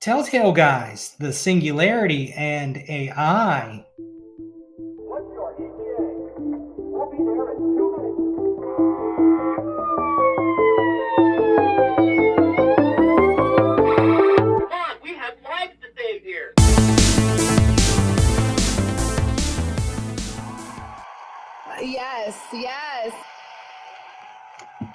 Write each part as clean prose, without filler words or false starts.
Telltale Guys, the Singularity and AI. What's your ETA? We'll be there in 2 minutes. Come on, we have lives to save here. Yes.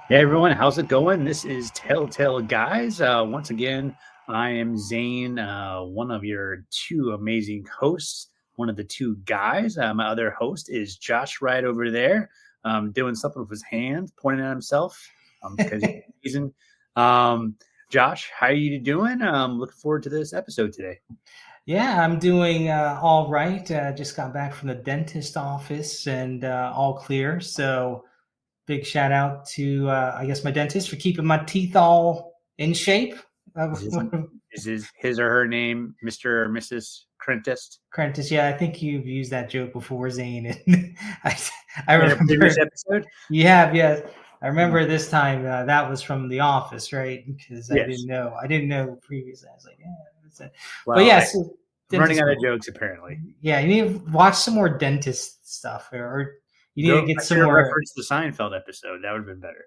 Hey everyone, how's it going? This is Telltale Guys. Once again, I am Zane, one of your two amazing hosts, one of the two guys. My other host is Josh right over there, doing something with his hand, pointing at himself because he's amazing. Josh, how are you doing? Looking forward to this episode today. Yeah, I'm doing all right. Just got back from the dentist office and all clear. So big shout out to, I guess, my dentist for keeping my teeth all in shape. Is his or her name Mr. or Mrs. Crentist? Prentice, yeah, I think you've used that joke before, Zane. And I In a previous remember episode? you have, yes. I remember this time that was from The Office, right? Because I Yes. didn't know previously. I was like, yeah, that's it. Well, But yes, yeah, I'm running dentist out of school. jokes apparently. Yeah, you need to watch some more dentist stuff, or you need to get I some should have more. referenced the Seinfeld episode. That would have been better.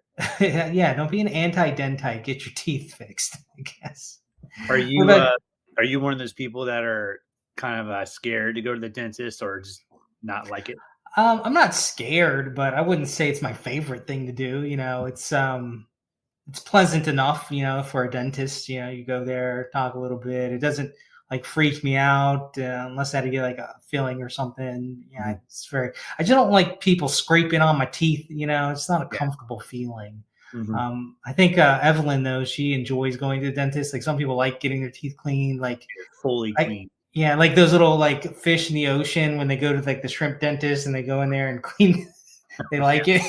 Yeah, don't be an anti-dentite. Get your teeth fixed, I guess. Are What you about, are you one of those people that are kind of scared to go to the dentist or just not like it? I'm not scared, but I wouldn't say it's my favorite thing to do. It's pleasant enough, for a dentist. You go there, talk a little bit. It doesn't like freak me out unless I had to get like a filling or something. Yeah, Mhm. it's very. I just don't like people scraping on my teeth. It's not a Yeah. comfortable feeling. Mhm. I think Evelyn though she enjoys going to the dentist. Like some people like getting their teeth cleaned. Like Fully I clean. yeah, like those little like fish in the ocean when they go to like the shrimp dentist and they go in there and clean. They like Yeah.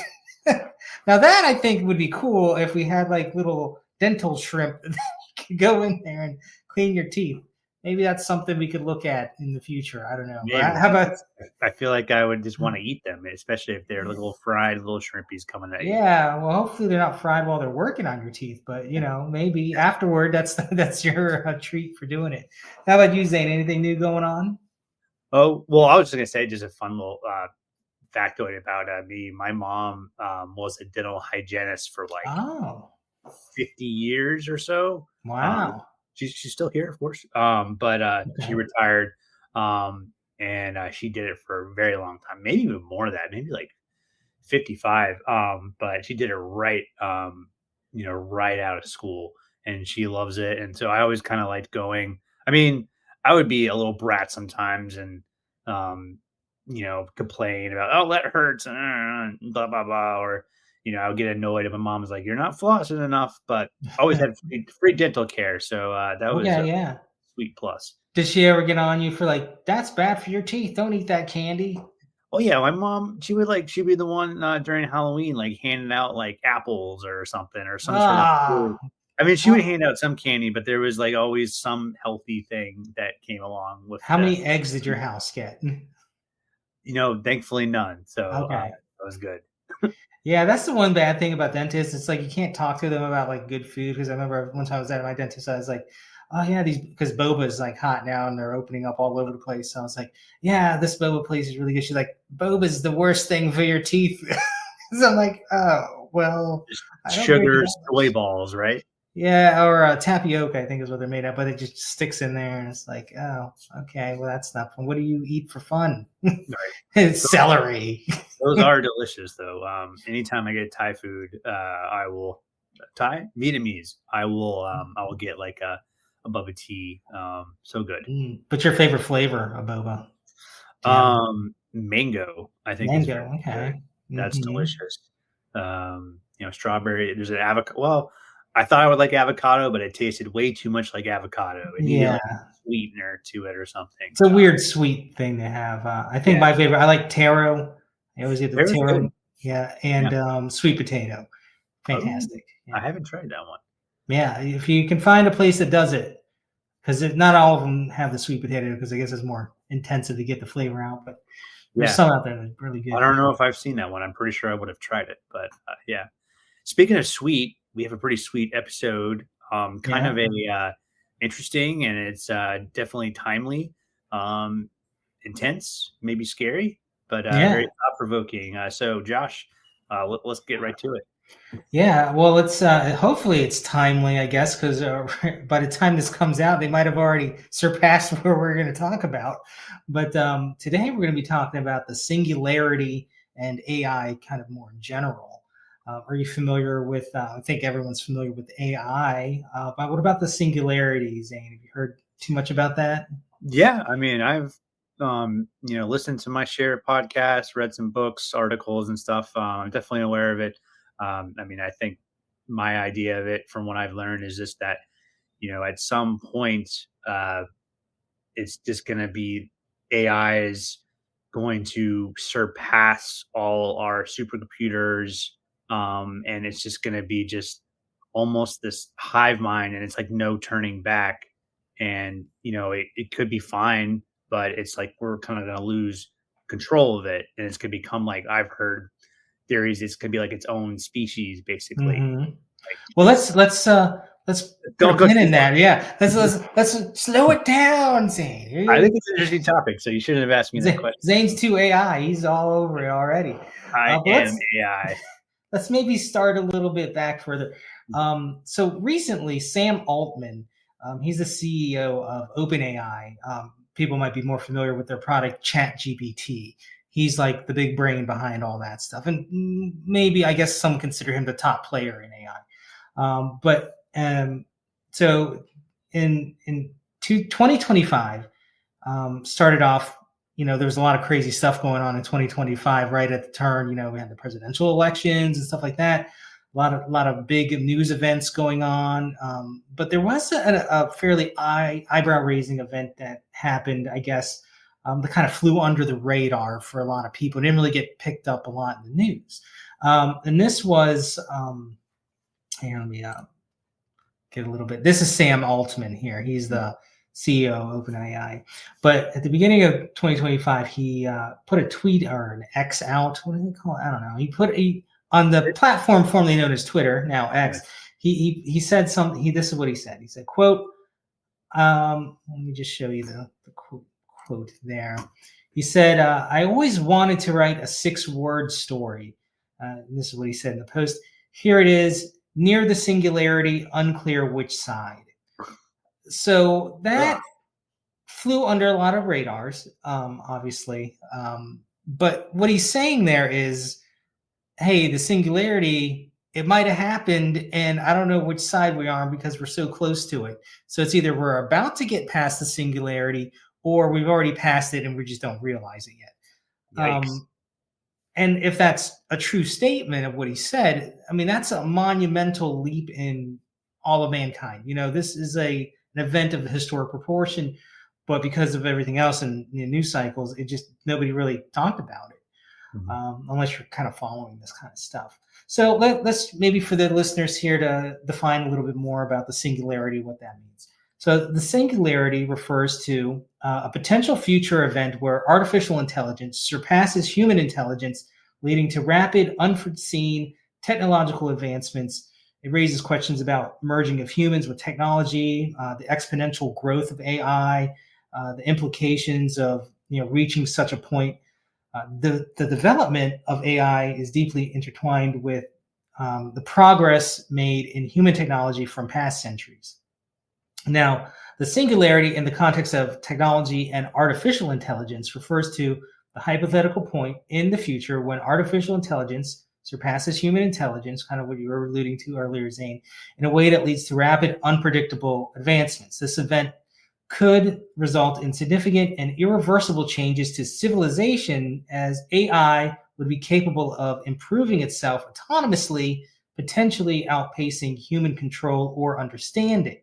it. Now that I think would be cool if we had like little dental shrimp that you could go in there and clean your teeth. Maybe that's something we could look at in the future. I don't know. But Maybe. how about I feel like I would just want to eat them, especially if they're little fried little shrimpies coming at you. yeah, well hopefully they're not fried while they're working on your teeth, but maybe afterward that's your treat for doing it. How about you, Zane? Anything new going on? Oh, well, I was just gonna say just a fun little factoid about me. My mom was a dental hygienist for like Oh, 50 years or so. Um, wow. she's still here, of course. But she Okay. retired, and she did it for a very long time, maybe even more than that, maybe like 55. But she did it right, right out of school, and she loves it. And so I always kind of liked going. I mean, I would be a little brat sometimes, and um, complain about that hurts, blah blah blah, or I would get annoyed if my mom was like, "You're not flossing enough," but I always had free dental care, so that was Okay, a yeah. sweet plus. Did she ever get on you for like, that's bad for your teeth? Don't eat that candy. Oh yeah, my mom, she'd be the one during Halloween, like handing out like apples or something or some sort of food. Ah, I mean, she would how, hand out some candy, but there was like always some healthy thing that came along with how the, many eggs did your house get? thankfully none. So Okay. that was good. Yeah, that's the one bad thing about dentists. It's like you can't talk to them about like good food because I remember one time I was at my dentist, I was like, "Oh yeah, these because boba is like hot now and they're opening up all over the place." So I was like, "Yeah, this boba place is really good." She's like, "Boba is the worst thing for your teeth." So I'm like, "Oh well, Just I don't drink it sugar that soy much." balls, right? Yeah, or tapioca, I think is what they're made of, but it just sticks in there, and it's like, oh, okay, well that's not fun. What do you eat for fun? Right. It's Those, celery. those are delicious, though. Anytime I get Thai food, I will Thai Vietnamese. I will get like a bubba tea. So good. But your favorite flavor of boba? Do you have Mango, I think is mango? very good. Okay. That's Hmm. delicious. Strawberry. There's an avocado. Well, I thought I would like avocado, but it tasted way too much like avocado. It needed Yeah, like sweetener to it or something. it's a weird sweet thing to have. I think Yeah, my favorite. I like taro. I always get the very taro. good. Yeah, Yeah. and sweet potato. Oh, Fantastic. I Yeah, haven't tried that one. yeah. If you can find a place that does it, because not all of them have the sweet potato because I guess it's more intensive to get the flavor out. But there's Yeah. some out there that are really I good. don't know if I've seen that one. I'm pretty sure I would have tried it, but yeah. Speaking of sweet, we have a pretty sweet episode. Kind Yeah. of interesting, and it's definitely timely, um, intense, maybe scary, but very Yeah. thought provoking. So, Josh, let's get right to it. Yeah, well, it's hopefully it's timely, I guess, because by the time this comes out, they might have already surpassed what we're going to talk about. But today we're going to be talking about the singularity and AI, kind of more in general. Are you familiar with? I think everyone's familiar with AI, but what about the singularity, Zane? Have you heard too much about that? Yeah, I mean, I've listened to my share of podcasts, read some books, articles, and stuff. I'm definitely aware of it. I mean, I think my idea of it, from what I've learned, is just that at some point, it's just going to be AI is going to surpass all our supercomputers, and it's just going to be just almost this hive mind, and it's like no turning back. And it could be fine, but it's like we're kind of going to lose control of it, and it's going to become, like, I've heard theories, it's going to be like its own species, basically. Hmm. Like, Well, let's put a don't go pin too in far. that. Yeah, let's slow it down, Zane. I think it's an interesting topic, so you shouldn't have asked me that question. Zane's too AI. He's all over it already. I But am AI. let's maybe start a little bit back further. So recently, Sam Altman, he's the CEO of OpenAI. People might be more familiar with their product ChatGPT. He's like the big brain behind all that stuff, and maybe I guess some consider him the top player in AI. But so in 2025 started off, there was a lot of crazy stuff going on in 2025, right at the turn. We had the presidential elections and stuff like that. A lot of big news events going on. But there was a fairly eyebrow raising event that happened, I guess, that kind of flew under the radar for a lot of people. It didn't really get picked up a lot in the news. And this was, hang on, let me get a little bit. This is Sam Altman here. He's the CEO of OpenAI. But at the beginning of 2025, he put a tweet or an X out. What do they call it? I don't know. On the platform formerly known as Twitter, now X. Yeah. He said something. This is what he said. He said, "Quote." Let me just show you the quote there. He said, "I always wanted to write a 6-word story." This is what he said in the post. Here it is, near the singularity, unclear which side. So Ugh. that flew under a lot of radars, obviously. But what he's saying there is, hey, the singularity, it might have happened, and I don't know which side we are because we're so close to it. So it's either we're about to get past the singularity or we've already passed it and we just don't realize it yet. Yikes. And if that's a true statement of what he said, I mean, that's a monumental leap in all of mankind. This is an event of historic proportion, but because of everything else in the news cycles, it just nobody really talked about it, Mhm. unless you're kind of following this kind of stuff. So let's maybe for the listeners here to define a little bit more about the singularity, what that means. So the singularity refers to a potential future event where artificial intelligence surpasses human intelligence, leading to rapid, unforeseen technological advancements. It raises questions about merging of humans with technology, the exponential growth of AI, the implications of reaching such a point. The development of AI is deeply intertwined with the progress made in human technology from past centuries. Now, the singularity in the context of technology and artificial intelligence refers to the hypothetical point in the future when artificial intelligence surpasses human intelligence, kind of what you were alluding to earlier, Zane, in a way that leads to rapid, unpredictable advancements. This event could result in significant and irreversible changes to civilization, as AI would be capable of improving itself autonomously, potentially outpacing human control or understanding.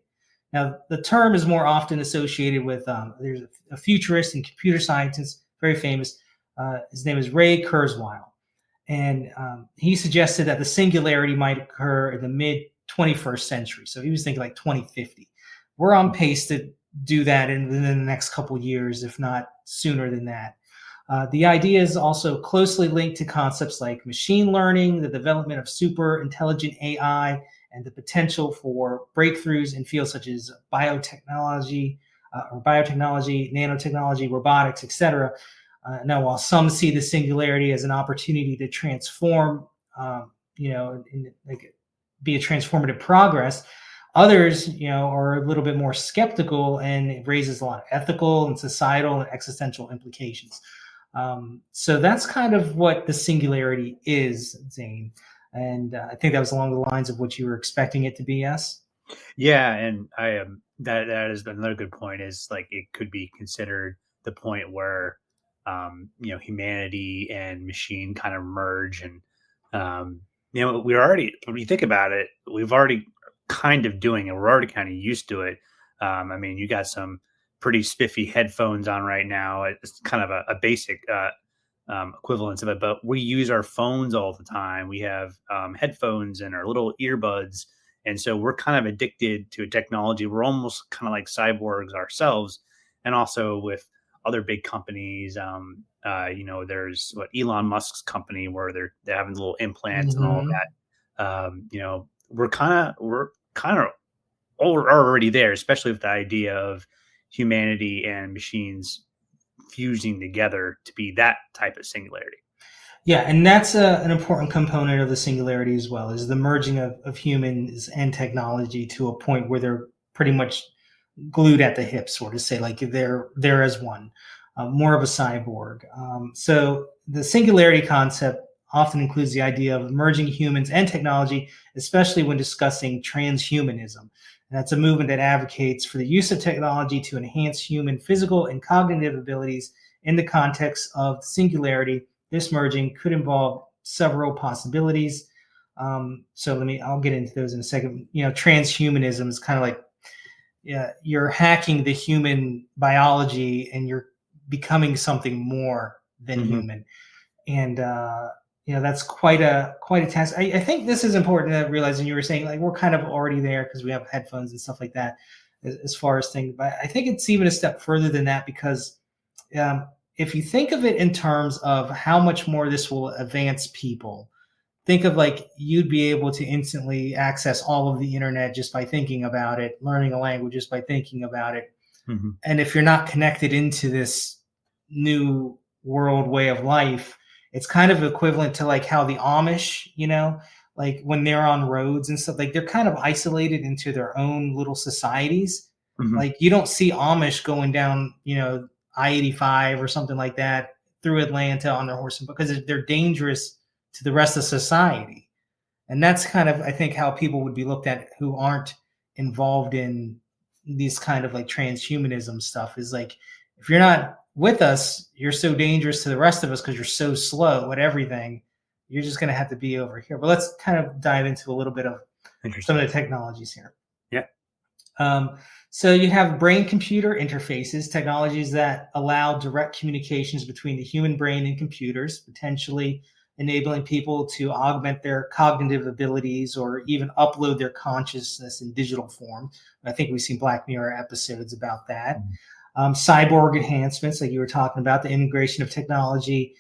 Now, the term is more often associated with there's a futurist and computer scientist, very famous. His name is Ray Kurzweil. And he suggested that the singularity might occur in the mid 21st century. So he was thinking like 2050. We're on pace to do that within the next couple of years, if not sooner than that. The idea is also closely linked to concepts like machine learning, the development of super intelligent AI, and the potential for breakthroughs in fields such as biotechnology, nanotechnology, robotics, etc. Now, while some see the singularity as an opportunity to transform, like be a transformative progress, others, are a little bit more skeptical, and it raises a lot of ethical and societal and existential implications. So that's kind of what the singularity is, Zane. And I think that was along the lines of what you were expecting it to be. Yes. Yeah, and I am that is another good point. Is like it could be considered the point where humanity and machine kind of merge, and we're already, when you think about it, we've already kind of doing it. We're already kind of used to it. I mean, you got some pretty spiffy headphones on right now. It's kind of a basic equivalence of it, but we use our phones all the time. We have headphones and our little earbuds, and so we're kind of addicted to technology. We're almost kind of like cyborgs ourselves, and also with other big companies. There's what Elon Musk's company where they're having little implants and all Mm-hmm. that. We're kind of already there, especially with the idea of humanity and machines fusing together to be that type of singularity. Yeah, and that's an important component of the singularity as well, is the merging of humans and technology to a point where they're pretty much glued at the hip, sort of say, like they're as one, more of a cyborg. So the singularity concept often includes the idea of merging humans and technology, especially when discussing transhumanism. And that's a movement that advocates for the use of technology to enhance human physical and cognitive abilities in the context of singularity. This merging could involve several possibilities. So I'll get into those in a second. Transhumanism is kind of like, yeah, you're hacking the human biology and you're becoming something more than Hmm. human. And that's quite a task. I think this is important to realize. And you were saying, like, we're kind of already there because we have headphones and stuff like that, as far as things. But I think it's even a step further than that, because if you think of it in terms of how much more this will advance people, think of, like, you'd be able to instantly access all of the internet just by thinking about it, learning a language just by thinking about it. Hmm. And if you're not connected into this new world way of life, it's kind of equivalent to like how the Amish, like when they're on roads and stuff, like they're kind of isolated into their own little societies. Hmm. Like you don't see Amish going down, I-85 or something like that through Atlanta on their horse, because they're dangerous to the rest of society. And that's kind of, I think, how people would be looked at who aren't involved in these kind of like transhumanism stuff, is like, if you're not with us, you're so dangerous to the rest of us because you're so slow at everything. You're just going to have to be over here. But let's kind of dive into a little bit of some Interesting. of the technologies here. Yeah. So you have brain-computer interfaces, technologies that allow direct communications between the human brain and computers, potentially enabling people to augment their cognitive abilities or even upload their consciousness in digital form. I think we've seen Black Mirror episodes about that. Mhm. Cyborg enhancements, like you were talking about, the integration of technology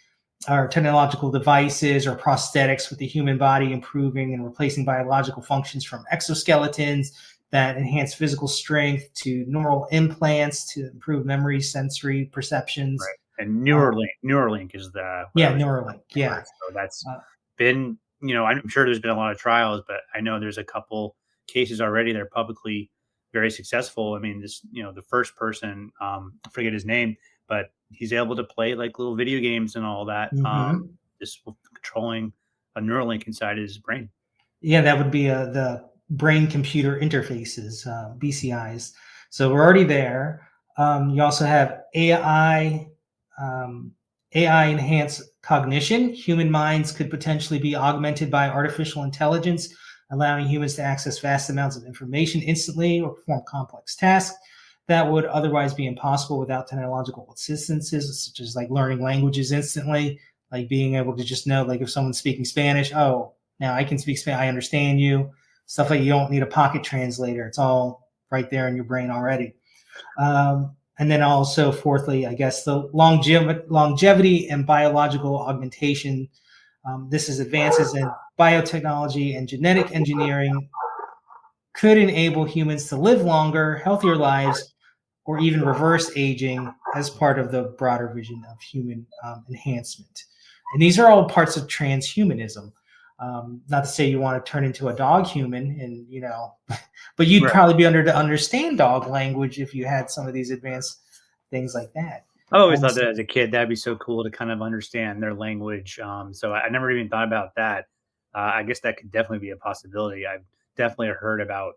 or technological devices or prosthetics with the human body, improving and replacing biological functions, from exoskeletons that enhance physical strength to neural implants to improve memory, sensory perceptions. Right. And Uh, Neuralink is the what I yeah, was Neuralink. for. Yeah. So that's Uh, been, I'm sure there's been a lot of trials, but I know there's a couple cases already that are publicly very successful. I mean, the first person, I forget his name, but he's able to play like little video games and all that, mhm. just with controlling a Neuralink inside his brain. Yeah, that would be the brain computer interfaces, BCIs. So we're already there. You also have um, AI enhanced cognition. Human minds could potentially be augmented by artificial intelligence, allowing humans to access vast amounts of information instantly or perform complex tasks that would otherwise be impossible without technological assistances, such as like learning languages instantly, like being able to just know, like if someone's speaking Spanish, oh, now I can speak Spanish, I understand you. Stuff like, you don't need a pocket translator. It's all right there in your brain already. And then also, fourthly, I guess the longevity and biological augmentation. This is advances in biotechnology and genetic engineering could enable humans to live longer, healthier lives, or even reverse aging as part of the broader vision of human enhancement. And these are all parts of transhumanism. Not to say you want to turn into a dog human, and but you'd Right. probably be under to understand dog language if you had some of these advanced things like that. I always Um, thought that as a kid, that'd be so cool to kind of understand their language. So I never even thought about that. I guess that could definitely be a possibility. I've definitely heard about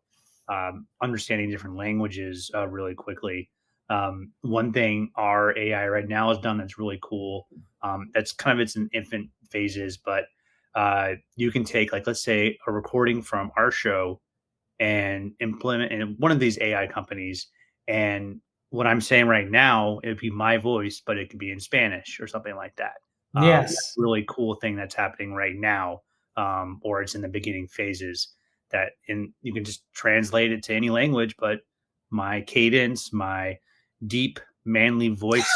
understanding different languages really quickly. One thing our AI right now has done that's really cool. That's kind of its in infant phases, but you can take, like, let's say, a recording from our show and implement in one of these AI companies. And what I'm saying right now, it'd be my voice, but it could be in Spanish or something like that. That's yes. a really cool thing that's happening right now, or it's in the beginning phases. That in you can just translate it to any language, but my cadence, my deep manly voice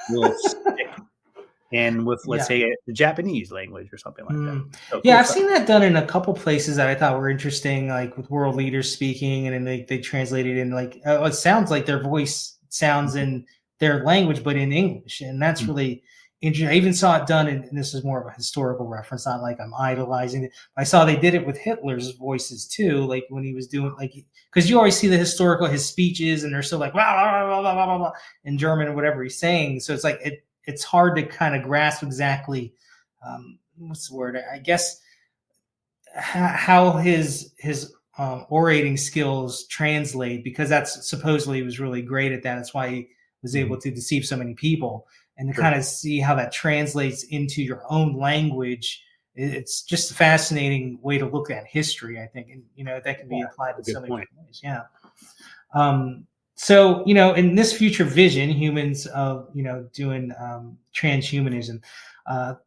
will stick. And with, let's Yeah. say, the Japanese language or something like that. Mm. So Yeah, cool I've stuff. seen that done in a couple places that I thought were interesting, like with world leaders speaking, and then they translate it in like it sounds like their voice sounds in their language, but in English, and that's Mhm. really interesting. I even saw it done, and this is more of a historical reference, not like I'm idolizing it. I saw they did it with Hitler's voices too, like when he was doing like because you always see the historical his speeches, and they're so like blah, blah, blah, blah, blah, blah, blah, in German or whatever he's saying. So it's like it's hard to kind of grasp exactly what's the word? I guess how his orating skills translate because that's supposedly he was really great at that. That's why he was Mhm. able to deceive so many people and to Sure. kind of see how that translates into your own language. It's just a fascinating way to look at history, I think, and that can Yeah, be applied that's in a so good many point. different ways. Yeah. So in this future vision, humans of doing transhumanism,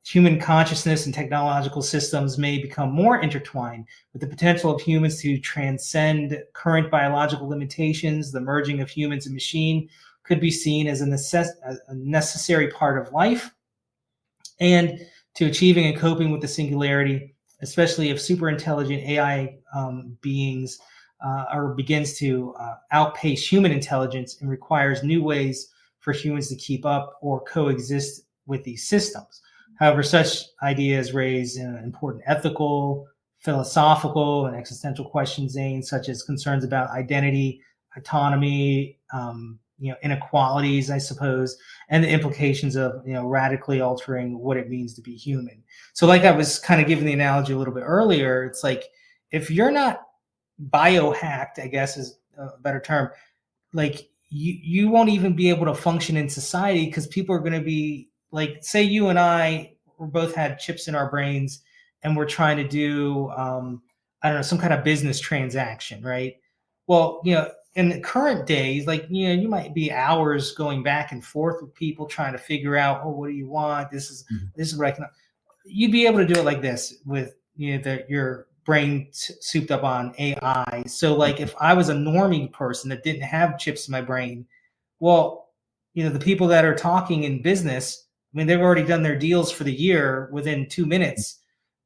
human consciousness and technological systems may become more intertwined with the potential of humans to transcend current biological limitations. The merging of humans and machine could be seen as a necessary part of life and to achieving and coping with the singularity, especially if super intelligent AI beings or begins to outpace human intelligence and requires new ways for humans to keep up or coexist with these systems. However, such ideas raise important ethical, philosophical, and existential questions, Zane, such as concerns about identity, autonomy, inequalities, I suppose, and the implications of radically altering what it means to be human. So like I was kind of giving the analogy a little bit earlier, it's like if you're not biohacked, I guess is a better term, like you won't even be able to function in society because people are going to be like, say you and I both had chips in our brains and we're trying to do I don't know, some kind of business transaction, right? Well, in the current days, like you might be hours going back and forth with people trying to figure out, oh, what do you want, Mhm. this is what I can. You'd be able to do it like this with your brain souped up on AI. So like Mhm. if I was a normie person that didn't have chips in my brain, well, the people that are talking in business, I mean, they've already done their deals for the year within 2 minutes.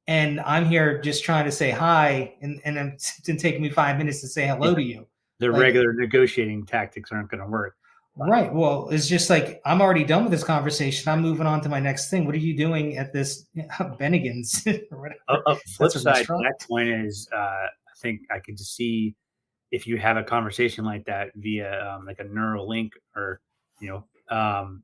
And I'm here just trying to say hi, and it's taking me 5 minutes to say Yeah, hello to you. the Like, regular negotiating tactics aren't gonna work. But right. Well, it's just like I'm already done with this conversation. I'm moving on to my next thing. What are you doing at this Bennigan's or whatever? a That's flip a side to restaurant. that coin is, I think I could see if you have a conversation like that via, like a neural link or, you know,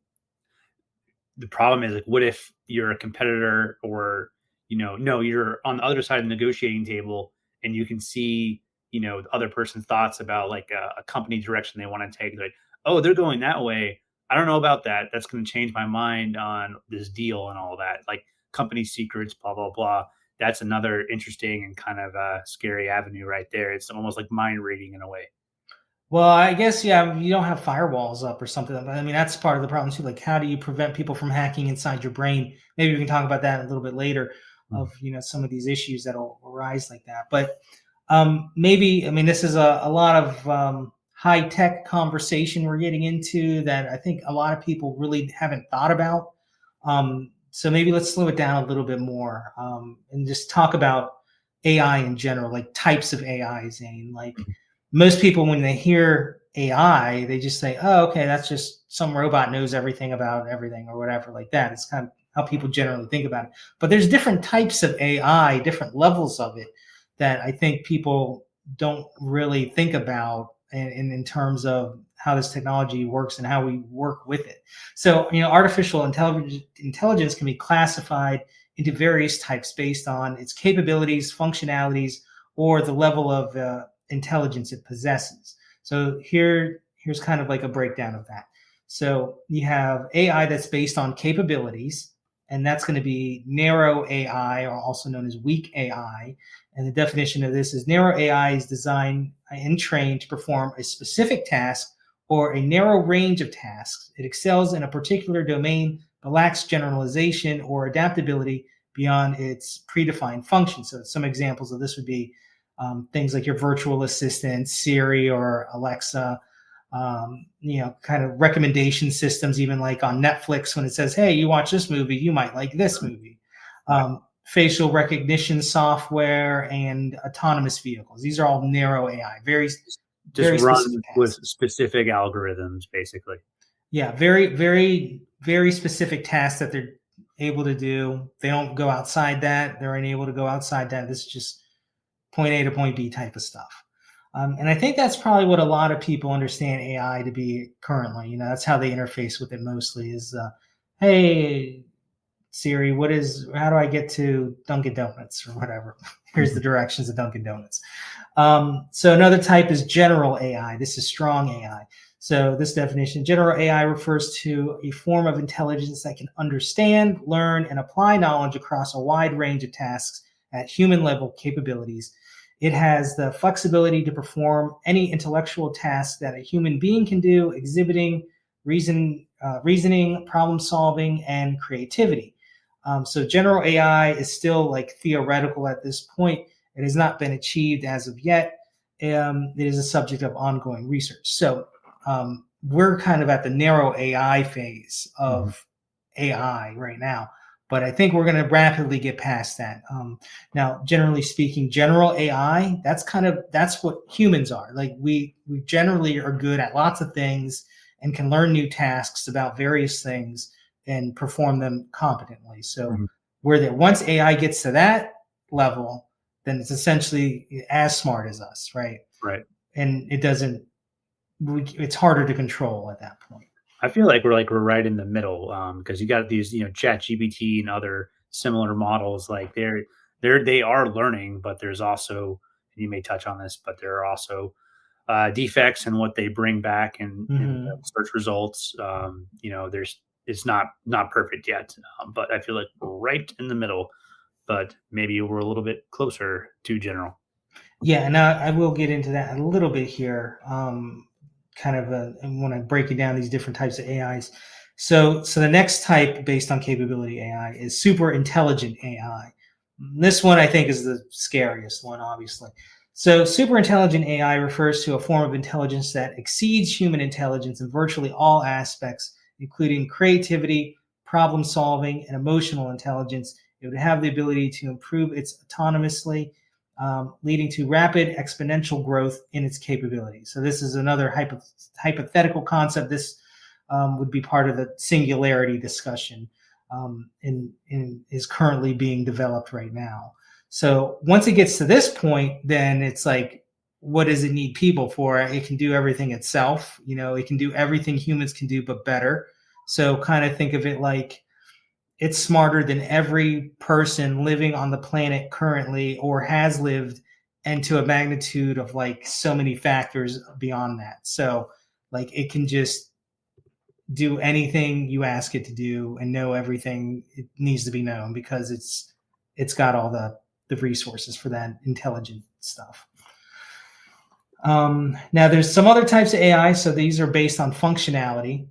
the problem is, like, what if you're a competitor or, no, you're on the other side of the negotiating table and you can see, the other person's thoughts about, like, a company direction they want to take. Like, oh, they're going that way. I don't know about that. That's going to change my mind on this deal and all that. Like, company secrets, blah, blah, blah. That's another interesting and kind of scary avenue right there. It's almost like mind reading in a way. Well, I guess yeah, you don't have firewalls up or something. I mean, that's part of the problem too. Like, how do you prevent people from hacking inside your brain? Maybe we can talk about that a little bit later. Mm. Of some of these issues that'll arise like that. But maybe I mean this is a lot of high tech conversation we're getting into that I think a lot of people really haven't thought about. So maybe let's slow it down a little bit more and just talk about AI in general, like types of AI, Zane. Like most people, when they hear AI, they just say, "Oh, okay, that's just some robot knows everything about everything or whatever like that." It's kind of how people generally think about it. But there's different types of AI, different levels of it that I think people don't really think about in terms of how this technology works and how we work with it. So, artificial intelligence can be classified into various types based on its capabilities, functionalities, or the level of intelligence it possesses. So here's kind of like a breakdown of that. So you have AI that's based on capabilities, and that's going to be narrow AI, or also known as weak AI. And the definition of this is narrow AI is designed and trained to perform a specific task or a narrow range of tasks. It excels in a particular domain, but lacks generalization or adaptability beyond its predefined function. So some examples of this would be things like your virtual assistant, Siri or Alexa, kind of recommendation systems, even like on Netflix when it says, "Hey, you watch this movie, you might like this movie." Right. Facial recognition software and autonomous vehicles. These are all narrow AI, very, Just very specific run with tasks. specific algorithms, basically. Yeah, very, very, very specific tasks that they're able to do. They don't go outside that. They're unable to go outside that. This is just point A to point B type of stuff. And I think that's probably what a lot of people understand AI to be currently. That's how they interface with it mostly is, hey, Siri, how do I get to Dunkin' Donuts or whatever? Here's the Mhm. directions to Dunkin' Donuts. So another type is general AI. This is strong AI. So this definition, general AI refers to a form of intelligence that can understand, learn, and apply knowledge across a wide range of tasks at human level capabilities. It has the flexibility to perform any intellectual task that a human being can do, exhibiting reasoning, problem solving, and creativity. So general AI is still like theoretical at this point. It has not been achieved as of yet. It is a subject of ongoing research. So we're kind of at the narrow AI phase Mhm. of AI right now, but I think we're going to rapidly get past that. Now, generally speaking, general AI, that's what humans are. Like we generally are good at lots of things and can learn new tasks about various things and perform them competently. So Mhm. where that once AI gets to that level, then it's essentially as smart as us, right? Right. And it doesn't. It's harder to control at that point. I feel like we're right in the middle, because you got these, ChatGPT and other similar models, like they are learning, but there's also, and you may touch on this, but there are also defects in what they bring back in the Hmm. search results. There's it's not perfect yet, but I feel like we're right in the middle, but maybe we're a little bit closer to general. Yeah, and I will get into that a little bit here. Kind of when I break it down these different types of AIs. So the next type based on capability AI is super intelligent AI. This one I think is the scariest one, obviously. So super intelligent AI refers to a form of intelligence that exceeds human intelligence in virtually all aspects, including creativity, problem solving, and emotional intelligence. It would have the ability to improve its autonomously, leading to rapid exponential growth in its capabilities. So this is another hypothetical concept. This would be part of the singularity discussion, is currently being developed right now. So once it gets to this point, then it's like, what does it need people for? It can do everything itself. It can do everything humans can do, but better. So kind of think of it like it's smarter than every person living on the planet currently or has lived, and to a magnitude of like so many factors beyond that. So like it can just do anything you ask it to do and know everything it needs to be known because it's got all the resources for that intelligent stuff. Now there's some other types of AI. So these are based on functionality.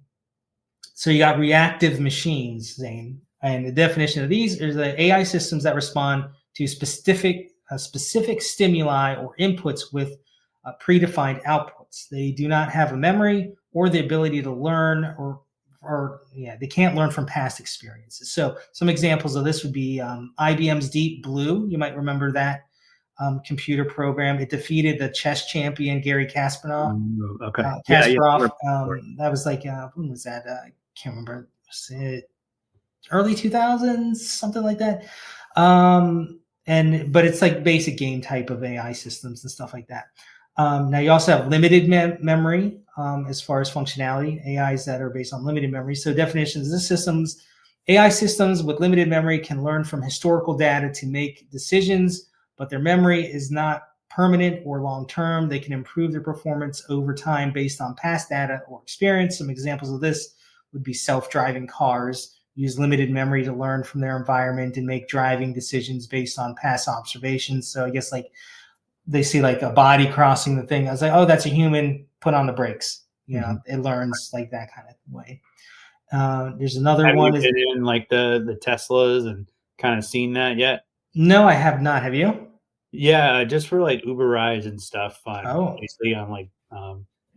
So you got reactive machines, Zane, and the definition of these is the AI systems that respond to specific stimuli or inputs with predefined outputs. They do not have a memory or the ability to learn, or yeah, they can't learn from past experiences. So some examples of this would be IBM's Deep Blue. You might remember that computer program. It defeated the chess champion Gary Kasparov. Okay. Yeah, yeah. Kasparov. That was like when was that? I can't remember. Was it early 2000s, something like that? But it's like basic game type of AI systems and stuff like that. Now you also have limited memory as far as functionality. AIs that are based on limited memory. So definitions: this systems, AI systems with limited memory can learn from historical data to make decisions, but their memory is not permanent or long term. They can improve their performance over time based on past data or experience. Some examples of this would be self-driving cars use limited memory to learn from their environment and make driving decisions based on past observations. So I guess like they see like a body crossing the thing. I was like, oh, that's a human. Put on the brakes. You know, Mhm. it learns like that kind of way. There's another Have you one. Is been in like the Teslas and kind of seen that yet? no, I have not. Have you? Yeah, just for like Uber rides and stuff on Oh, basically on like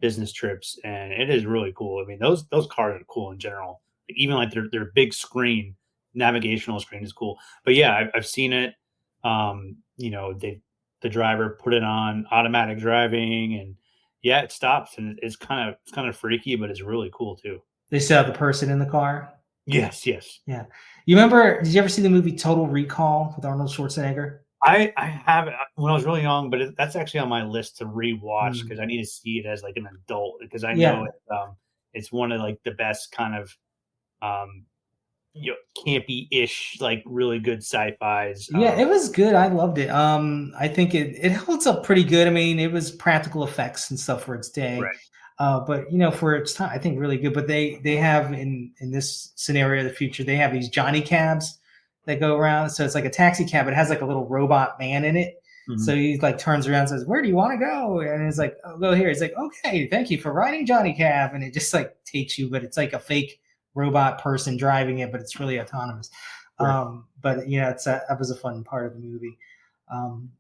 business trips, and it is really cool. I mean, those cars are cool in general. Like, even like their big screen, navigational screen is cool. But yeah, I've seen it. The driver put it on automatic driving, and yeah, it stops, and it's kind of freaky, but it's really cool too. they still have the person in the car. Yes, yes. Yeah. You remember? Did you ever see the movie Total Recall with Arnold Schwarzenegger? I have it when I was really young, but that's actually on my list to rewatch Mm. because I need to see it as like an adult because I know Yeah. it's one of like the best kind of um, campy-ish, like really good sci-fi's. Yeah, it was good. I loved it. I think it holds up pretty good. I mean, it was practical effects and stuff for its day, Right. but for its time, I think really good. But they have in this scenario of the future, they have these Johnny cabs that go around. So it's like a taxi cab. It has like a little robot man in it. So Mhm. he like turns around and says, "Where do you want to go?" And it's like, "Oh, go here." He's like, "Okay, thank you for riding Johnny Cab," and it just like takes you, but it's like a fake robot person driving it, but it's really autonomous. Right. But that was a fun part of the movie. Um,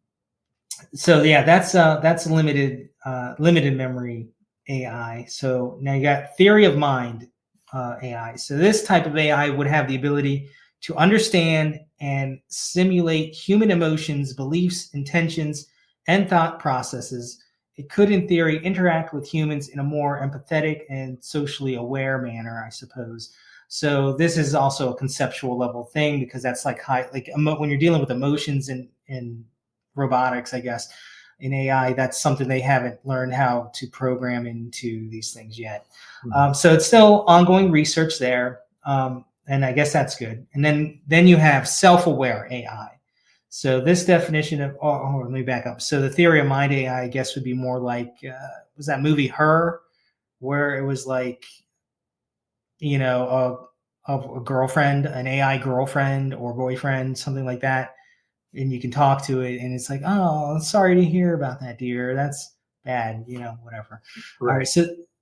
so yeah, that's limited memory AI. So now you got theory of mind AI. So this type of AI would have the ability to understand and simulate human emotions, beliefs, intentions, and thought processes. It could, in theory, interact with humans in a more empathetic and socially aware manner, I suppose. So this is also a conceptual level thing because that's like high, like when you're dealing with emotions in robotics, I guess. In AI, that's something they haven't learned how to program into these things yet. Mhm. So it's still ongoing research there, and I guess that's good. And then you have self-aware AI. So this definition of let me back up. So the theory of mind AI, I guess, would be more like was that movie Her, where it was like a girlfriend, an AI girlfriend or boyfriend, something like that, and you can talk to it and it's like, oh, sorry to hear about that, dear, that's bad, whatever. All right, Right.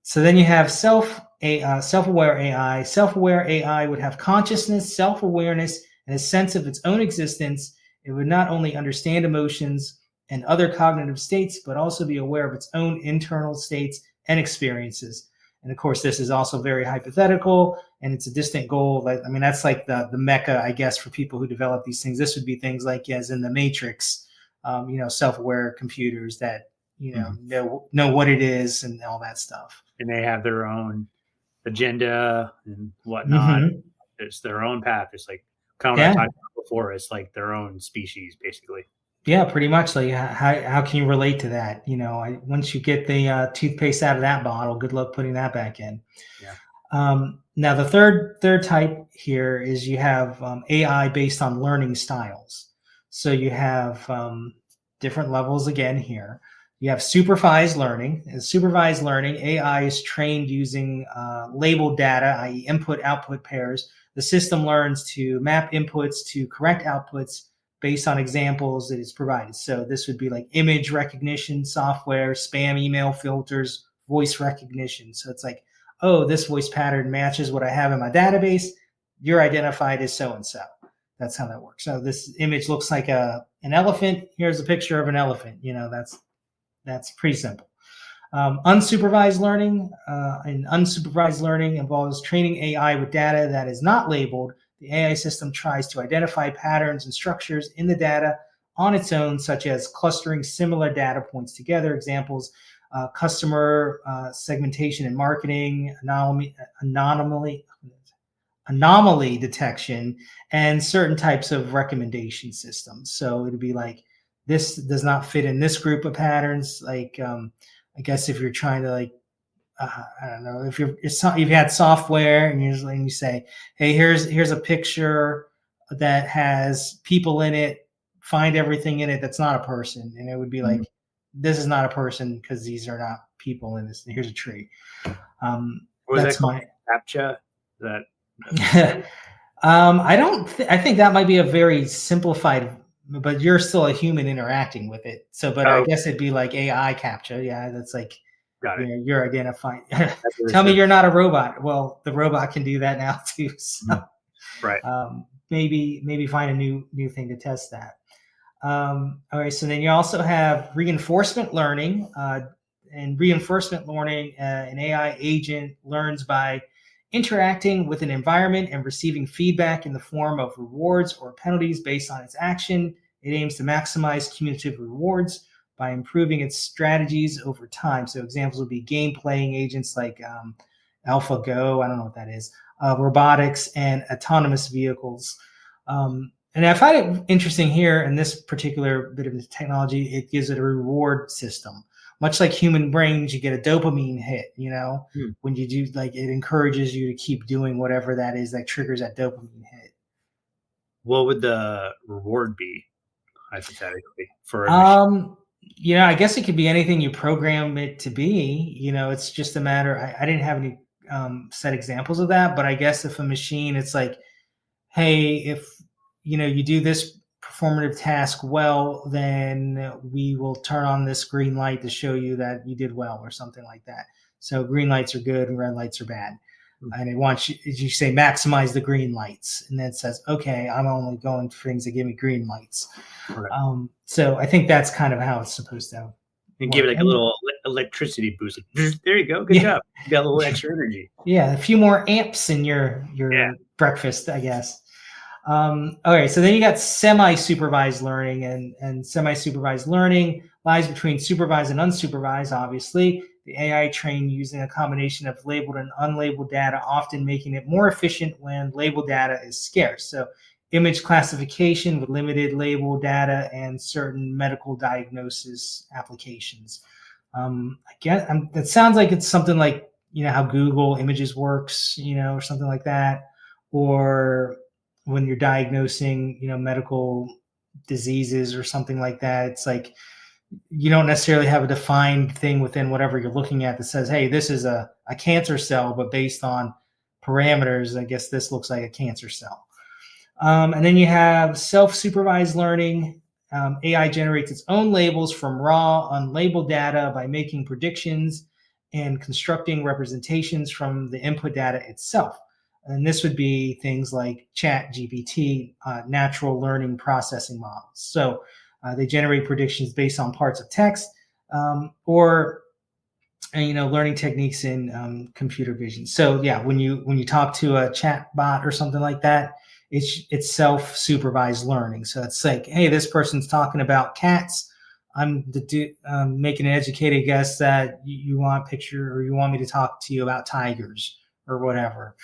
so then you have self-aware AI. Self-aware AI would have consciousness, self-awareness, and a sense of its own existence. It would not only understand emotions and other cognitive states but also be aware of its own internal states and experiences. And of course this is also very hypothetical and it's a distant goal. I mean, that's like the mecca, I guess, for people who develop these things. This would be things like, as in the Matrix, self-aware computers that Mhm. know what it is and all that stuff. And they have their own agenda and whatnot. Hmm. It's their own path. It's like kind of what I Yeah, talked about before. It's like their own species, basically. yeah, pretty much. Like, how can you relate to that? Once you get the toothpaste out of that bottle, good luck putting that back in. Yeah. Now, the third type here is you have AI based on learning styles. So you have different levels again here. You have supervised learning. In supervised learning, AI is trained using labeled data, i.e., input-output pairs. The system learns to map inputs to correct outputs based on examples that is provided. So this would be like image recognition software, spam email filters, voice recognition. So it's like, oh, this voice pattern matches what I have in my database. You're identified as so and so. That's how that works. So this image looks like an elephant. Here's a picture of an elephant. That's pretty simple. Unsupervised learning and unsupervised learning involves training AI with data that is not labeled. The AI system tries to identify patterns and structures in the data on its own, such as clustering similar data points together. Examples: customer segmentation and marketing, anomaly detection, and certain types of recommendation systems. So it'd be like, this does not fit in this group of patterns. Like, I guess if you're trying to like, I don't know, if you've had software and you say, hey, here's a picture that has people in it, find everything in it that's not a person, and it would be Mhm. like, this is not a person because these are not people in this. Here's a tree. What was that That's called? my. CAPTCHA? That I don't. I think that might be a very simplified, but you're still a human interacting with it. So, but I oh, guess it'd be like AI capture. Yeah, that's like, got it. you're identifying. That's what it Tell me says. you're not a robot. Well, the robot can do that now too. So, Mhm. Right. maybe find a new thing to test that. All right, so then you also have reinforcement learning. And reinforcement learning, an AI agent learns by interacting with an environment and receiving feedback in the form of rewards or penalties based on its action. It aims to maximize cumulative rewards by improving its strategies over time. So examples would be game playing agents like AlphaGo, I don't know what that is, robotics, and autonomous vehicles. And I find it interesting here in this particular bit of technology, it gives it a reward system. Much like human brains, you get a dopamine hit, Hmm. when you do, like, it encourages you to keep doing whatever that is that triggers that dopamine hit. What would the reward be, hypothetically, for a machine? Um, I guess it could be anything you program it to be. It's just a matter. I didn't have any set examples of that, but I guess if a machine, it's like, hey, if you do this performative task well, then we will turn on this green light to show you that you did well, or something like that. So green lights are good and red lights are bad. Hmm. And it wants you, as you say, maximize the green lights, and then it says, okay, I'm only going for things that give me green lights. Right. So I think that's kind of how it's supposed to And give it work. like a And little electricity boost. Like, there you go. Good yeah, job. You got a little extra energy. yeah, a few more amps in your Yeah. breakfast, I guess. All right, so then you got semi-supervised learning, and semi-supervised learning lies between supervised and unsupervised. Obviously, the AI trained using a combination of labeled and unlabeled data, often making it more efficient when labeled data is scarce. So, image classification with limited label data and certain medical diagnosis applications. I guess that sounds like it's something like, how Google Images works, or something like that, or when you're diagnosing, medical diseases or something like that. It's like, you don't necessarily have a defined thing within whatever you're looking at that says, hey, this is a cancer cell, but based on parameters, I guess this looks like a cancer cell. And then you have self-supervised learning. AI generates its own labels from raw, unlabeled data by making predictions and constructing representations from the input data itself. And this would be things like Chat GPT, natural learning processing models. So they generate predictions based on parts of text, or and learning techniques in computer vision. So yeah, when you talk to a chat bot or something like that, it's self supervised learning. So it's like, hey, this person's talking about cats. Making an educated guess that you want a picture, or you want me to talk to you about tigers or whatever.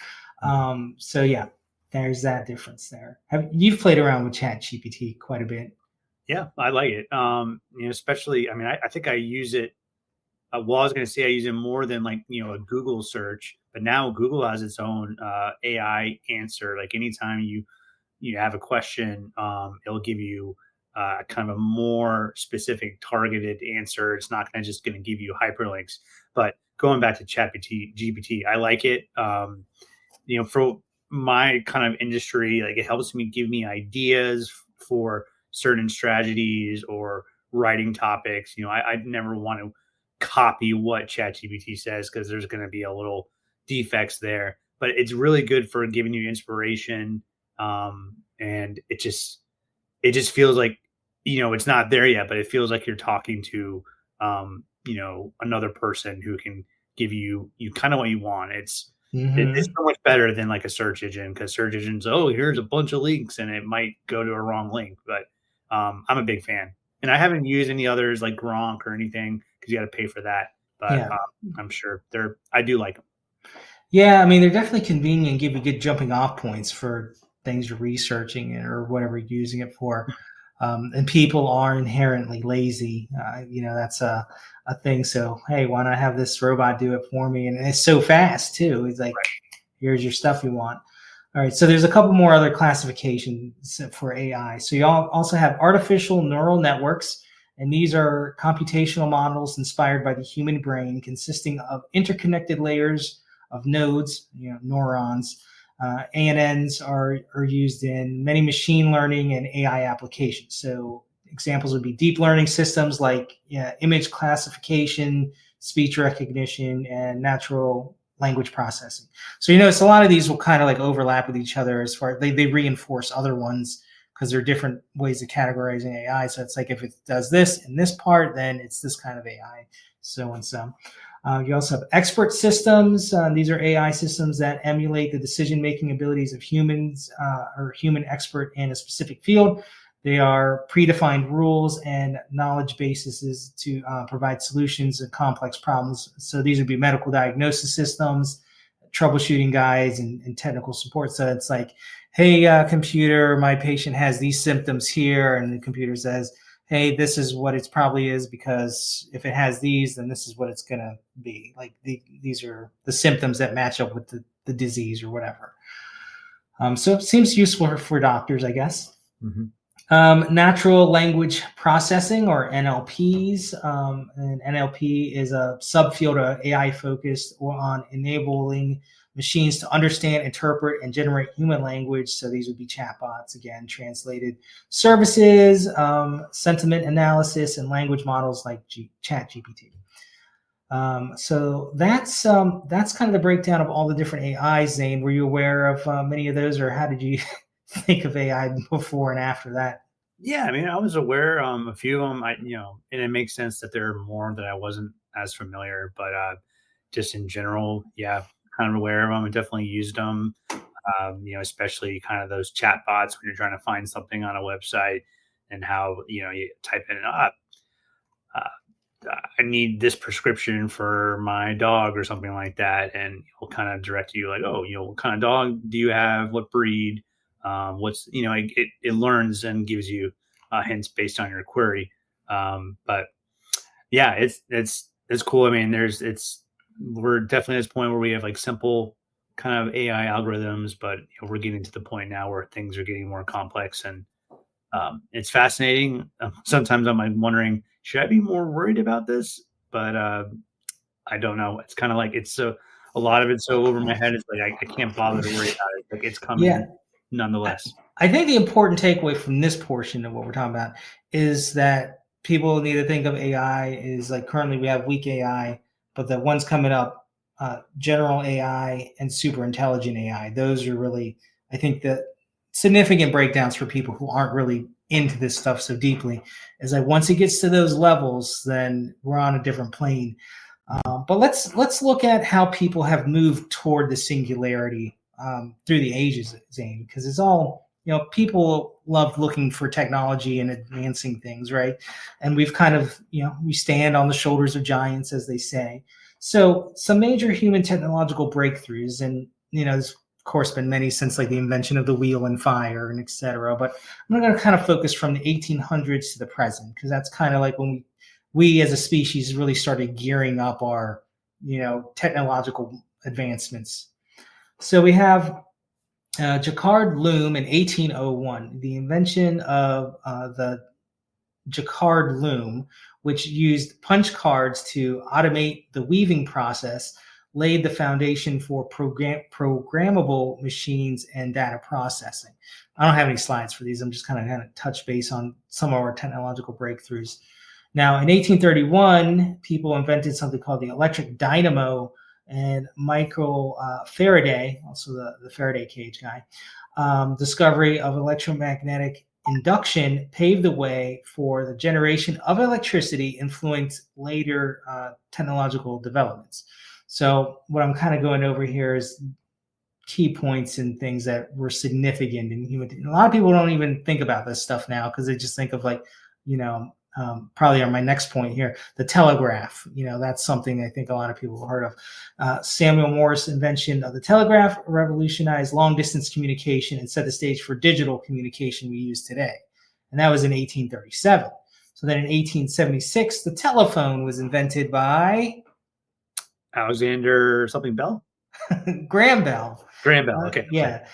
So yeah, there's that difference there. You've played around with Chat GPT quite a bit? Yeah, I like it. Especially, I mean, I think I use it. Well, I was going to say I use it more than like, a Google search, but now Google has its own AI answer. Like anytime you have a question, it'll give you kind of a more specific targeted answer. It's not going to just going to give you hyperlinks. But going back to GPT, I like it. For my kind of industry, like it helps me give me ideas for certain strategies or writing topics. I never want to copy what ChatGPT says because there's going to be a little defects there. But it's really good for giving you inspiration, and it just feels like it's not there yet, but it feels like you're talking to another person who can give you kind of what you want. It's Mm-hmm. so much better than like a search engine, because search engines, oh, here's a bunch of links, and it might go to a wrong link. But I'm a big fan, and I haven't used any others like Gronk or anything because you got to pay for that. But Yeah. I'm sure I do like them. Yeah, I mean, they're definitely convenient and give you good jumping off points for things you're researching or whatever you're using it for. And people are inherently lazy. That's a thing. So, hey, why not have this robot do it for me? And it's so fast, too. It's like, here's your stuff you want. All right, so there's a couple more other classifications for AI. So you also have artificial neural networks, and these are computational models inspired by the human brain, consisting of interconnected layers of nodes, neurons. ANNs are used in many machine learning and AI applications. So examples would be deep learning systems like image classification, speech recognition, and natural language processing. So you notice a lot of these will kind of like overlap with each other as far they reinforce other ones because they're different ways of categorizing AI. So it's like if it does this in this part, then it's this kind of AI, so and so. You also have expert systems. These are AI systems that emulate the decision-making abilities of humans or human expert in a specific field. They are predefined rules and knowledge bases to provide solutions to complex problems. So these would be medical diagnosis systems, troubleshooting guides, and technical support. So it's like, hey, computer, my patient has these symptoms here, and the computer says, hey, this is what it probably is because if it has these, then this is what it's going to be. Like these are the symptoms that match up with the disease or whatever. So it seems useful for doctors, I guess. Mhm. Natural language processing or NLPs. And NLP is a subfield of AI focused on enabling machines to understand, interpret, and generate human language. So these would be chatbots, again, translated services, sentiment analysis, and language models like ChatGPT. So that's kind of the breakdown of all the different AIs. Zane, were you aware of many of those, or how did you think of AI before and after that? Yeah, I mean, I was aware, a few of them, and it makes sense that there are more that I wasn't as familiar, but, just in general, yeah, kind of aware of them and definitely used them, especially kind of those chat bots when you're trying to find something on a website and how, you type in, I need this prescription for my dog or something like that, and it'll kind of direct you like, oh, what kind of dog do you have? What breed? What's it learns and gives you hints based on your query. But yeah, it's cool. I mean, we're definitely at this point where we have like simple kind of AI algorithms, but we're getting to the point now where things are getting more complex and it's fascinating. Sometimes I'm like wondering, should I be more worried about this? But I don't know. It's kind of like a lot of it's so over my head. It's like I can't bother to worry about it. Like it's Yeah, coming nonetheless. I think the important takeaway from this portion of what we're talking about is that people need to think of AI is like currently we have weak AI, but the ones coming up, general AI and super intelligent AI, those are really, I think, the significant breakdowns for people who aren't really into this stuff so deeply. Is like once it gets to those levels, then we're on a different plane. But let's look at how people have moved toward the singularity through the ages, Zane, because it's all people love looking for technology and advancing things, right? And we've kind of we stand on the shoulders of giants, as they say. So some major human technological breakthroughs, and there's of course been many since like the invention of the wheel and fire and etc. But I'm going to kind of focus from the 1800s to the present because that's kind of like when we as a species really started gearing up our technological advancements. So we have Jacquard loom in 1801, the invention of the Jacquard loom, which used punch cards to automate the weaving process, laid the foundation for programmable machines and data processing. I don't have any slides for these. I'm just kind of touch base on some of our technological breakthroughs. Now, in 1831, people invented something called the electric dynamo, and Michael Faraday, also the Faraday cage guy, discovery of electromagnetic induction paved the way for the generation of electricity, influenced later technological developments. So what I'm kind of going over here is key points and things that were significant in human. A lot of people don't even think about this stuff now because they just think of like, you know, probably on my next point here, the telegraph. You know, that's something I think a lot of people have heard of. Samuel Morse' invention of the telegraph revolutionized long distance communication and set the stage for digital communication we use today. And that was in 1837. So then in 1876, the telephone was invented by Alexander something Bell? Graham Bell. Graham Bell. Okay. Yeah,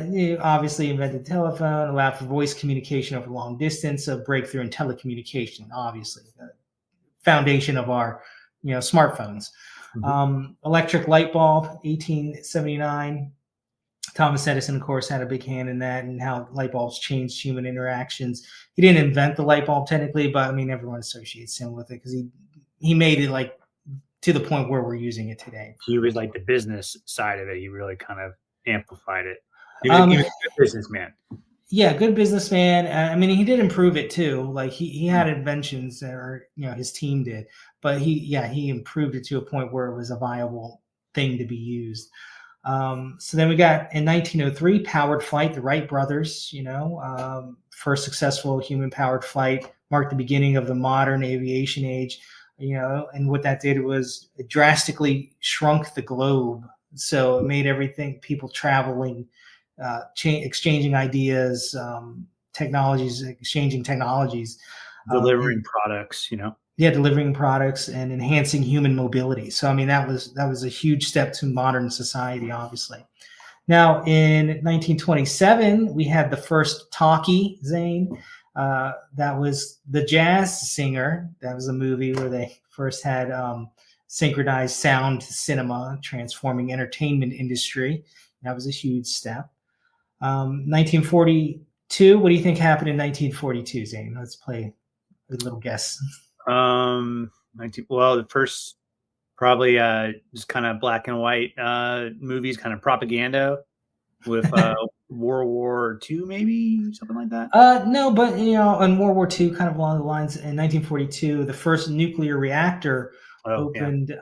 he obviously invented the telephone, allowed for voice communication over long distance, a breakthrough in telecommunication. Obviously, the foundation of our, smartphones. Mhm. Electric light bulb, 1879. Thomas Edison, of course, had a big hand in that and how light bulbs changed human interactions. He didn't invent the light bulb technically, but I mean, everyone associates him with it because he made it like to the point where we're using it today. He was like the business side of it. He really kind of amplified it. He Um, was a good businessman. yeah, good businessman. I mean, he did improve it too. Like he had inventions, or his team did, but he improved it to a point where it was a viable thing to be used. So then we got in 1903 powered flight, the Wright brothers. First successful human powered flight marked the beginning of the modern aviation age. And what that did was it drastically shrunk the globe, so it made everything people traveling, exchanging ideas, technologies, exchanging technologies, Delivering and products. yeah, delivering products and enhancing human mobility. So I mean, that was a huge step to modern society, obviously. Now, in 1927, we had the first talkie, Zane. That was The Jazz Singer. That was a movie where they first had synchronized sound cinema, transforming entertainment industry. That was a huge step. 1942. What do you think happened in 1942, Zane? Let's play a little guess. 19, well, the first probably just kind of black and white movies, kind of propaganda with World War II, maybe something like that. No, but in World War II, kind of along the lines, in 1942, the first nuclear reactor Oh yeah. opened,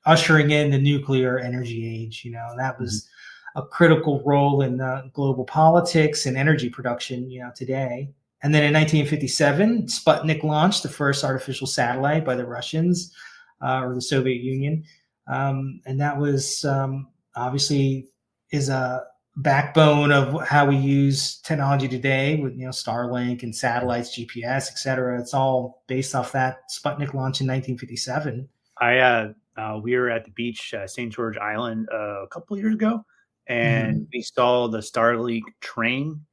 ushering in the nuclear energy age. That Mhm. was a critical role in global politics and energy production. Today. And then in 1957, Sputnik launched the first artificial satellite by the Russians, or the Soviet Union, and that was obviously is a backbone of how we use technology today with Starlink and satellites, GPS, etc. It's all based off that Sputnik launch in 1957. We were at the beach, St. George Island, a couple years ago, and Mhm. we saw the Starlink train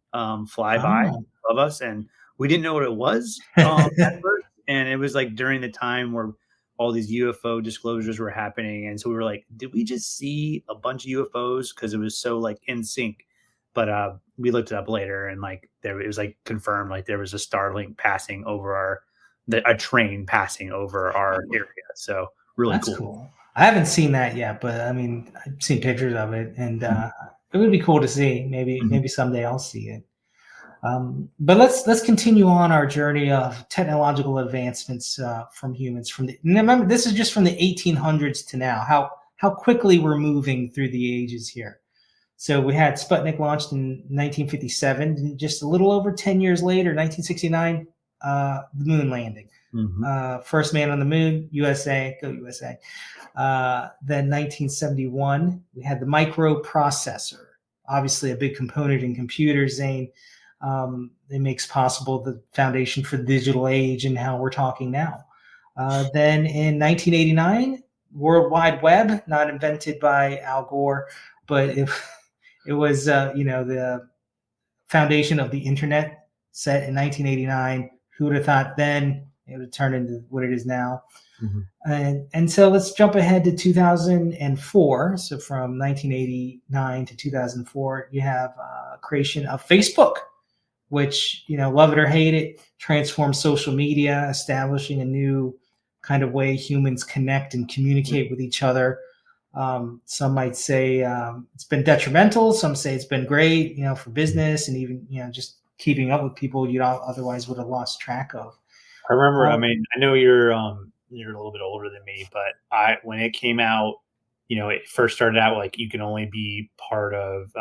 fly by Oh. above us, and we didn't know what it was at first. And it was like during the time where all these UFO disclosures were happening, and so we were like, "Did we just see a bunch of UFOs?" Because it was so like in sync. But we looked it up later, and like there it was like confirmed, like there was a Starlink passing over a train passing over our area. So really That's cool. cool. I haven't seen that yet, but I mean, I've seen pictures of it, and Mhm, it would be cool to see. Maybe mhm, maybe someday I'll see it. But let's continue on our journey of technological advancements from humans. Remember, this is just from the 1800s to now. How quickly we're moving through the ages here. So we had Sputnik launched in 1957, and just a little over 10 years later, 1969, the moon landing. mhm. First man on the moon, USA, go USA. Then 1971, we had the microprocessor, obviously a big component in computers, Zane. It makes possible the foundation for the digital age and how we're talking now. Then in 1989, World Wide Web, not invented by Al Gore, but it was the foundation of the internet set in 1989. Who would have thought then it would turn into what it is now? Mhm. And so let's jump ahead to 2004. So from 1989 to 2004, you have creation of Facebook, which, love it or hate it, transforms social media, establishing a new kind of way humans connect and communicate with each other. Some might say it's been detrimental. Some say it's been great, for business and even, just keeping up with people you otherwise would have lost track of. I remember, I Um, mean, I know you're a little bit older than me, but I when it came out, it first started out like you can only be part of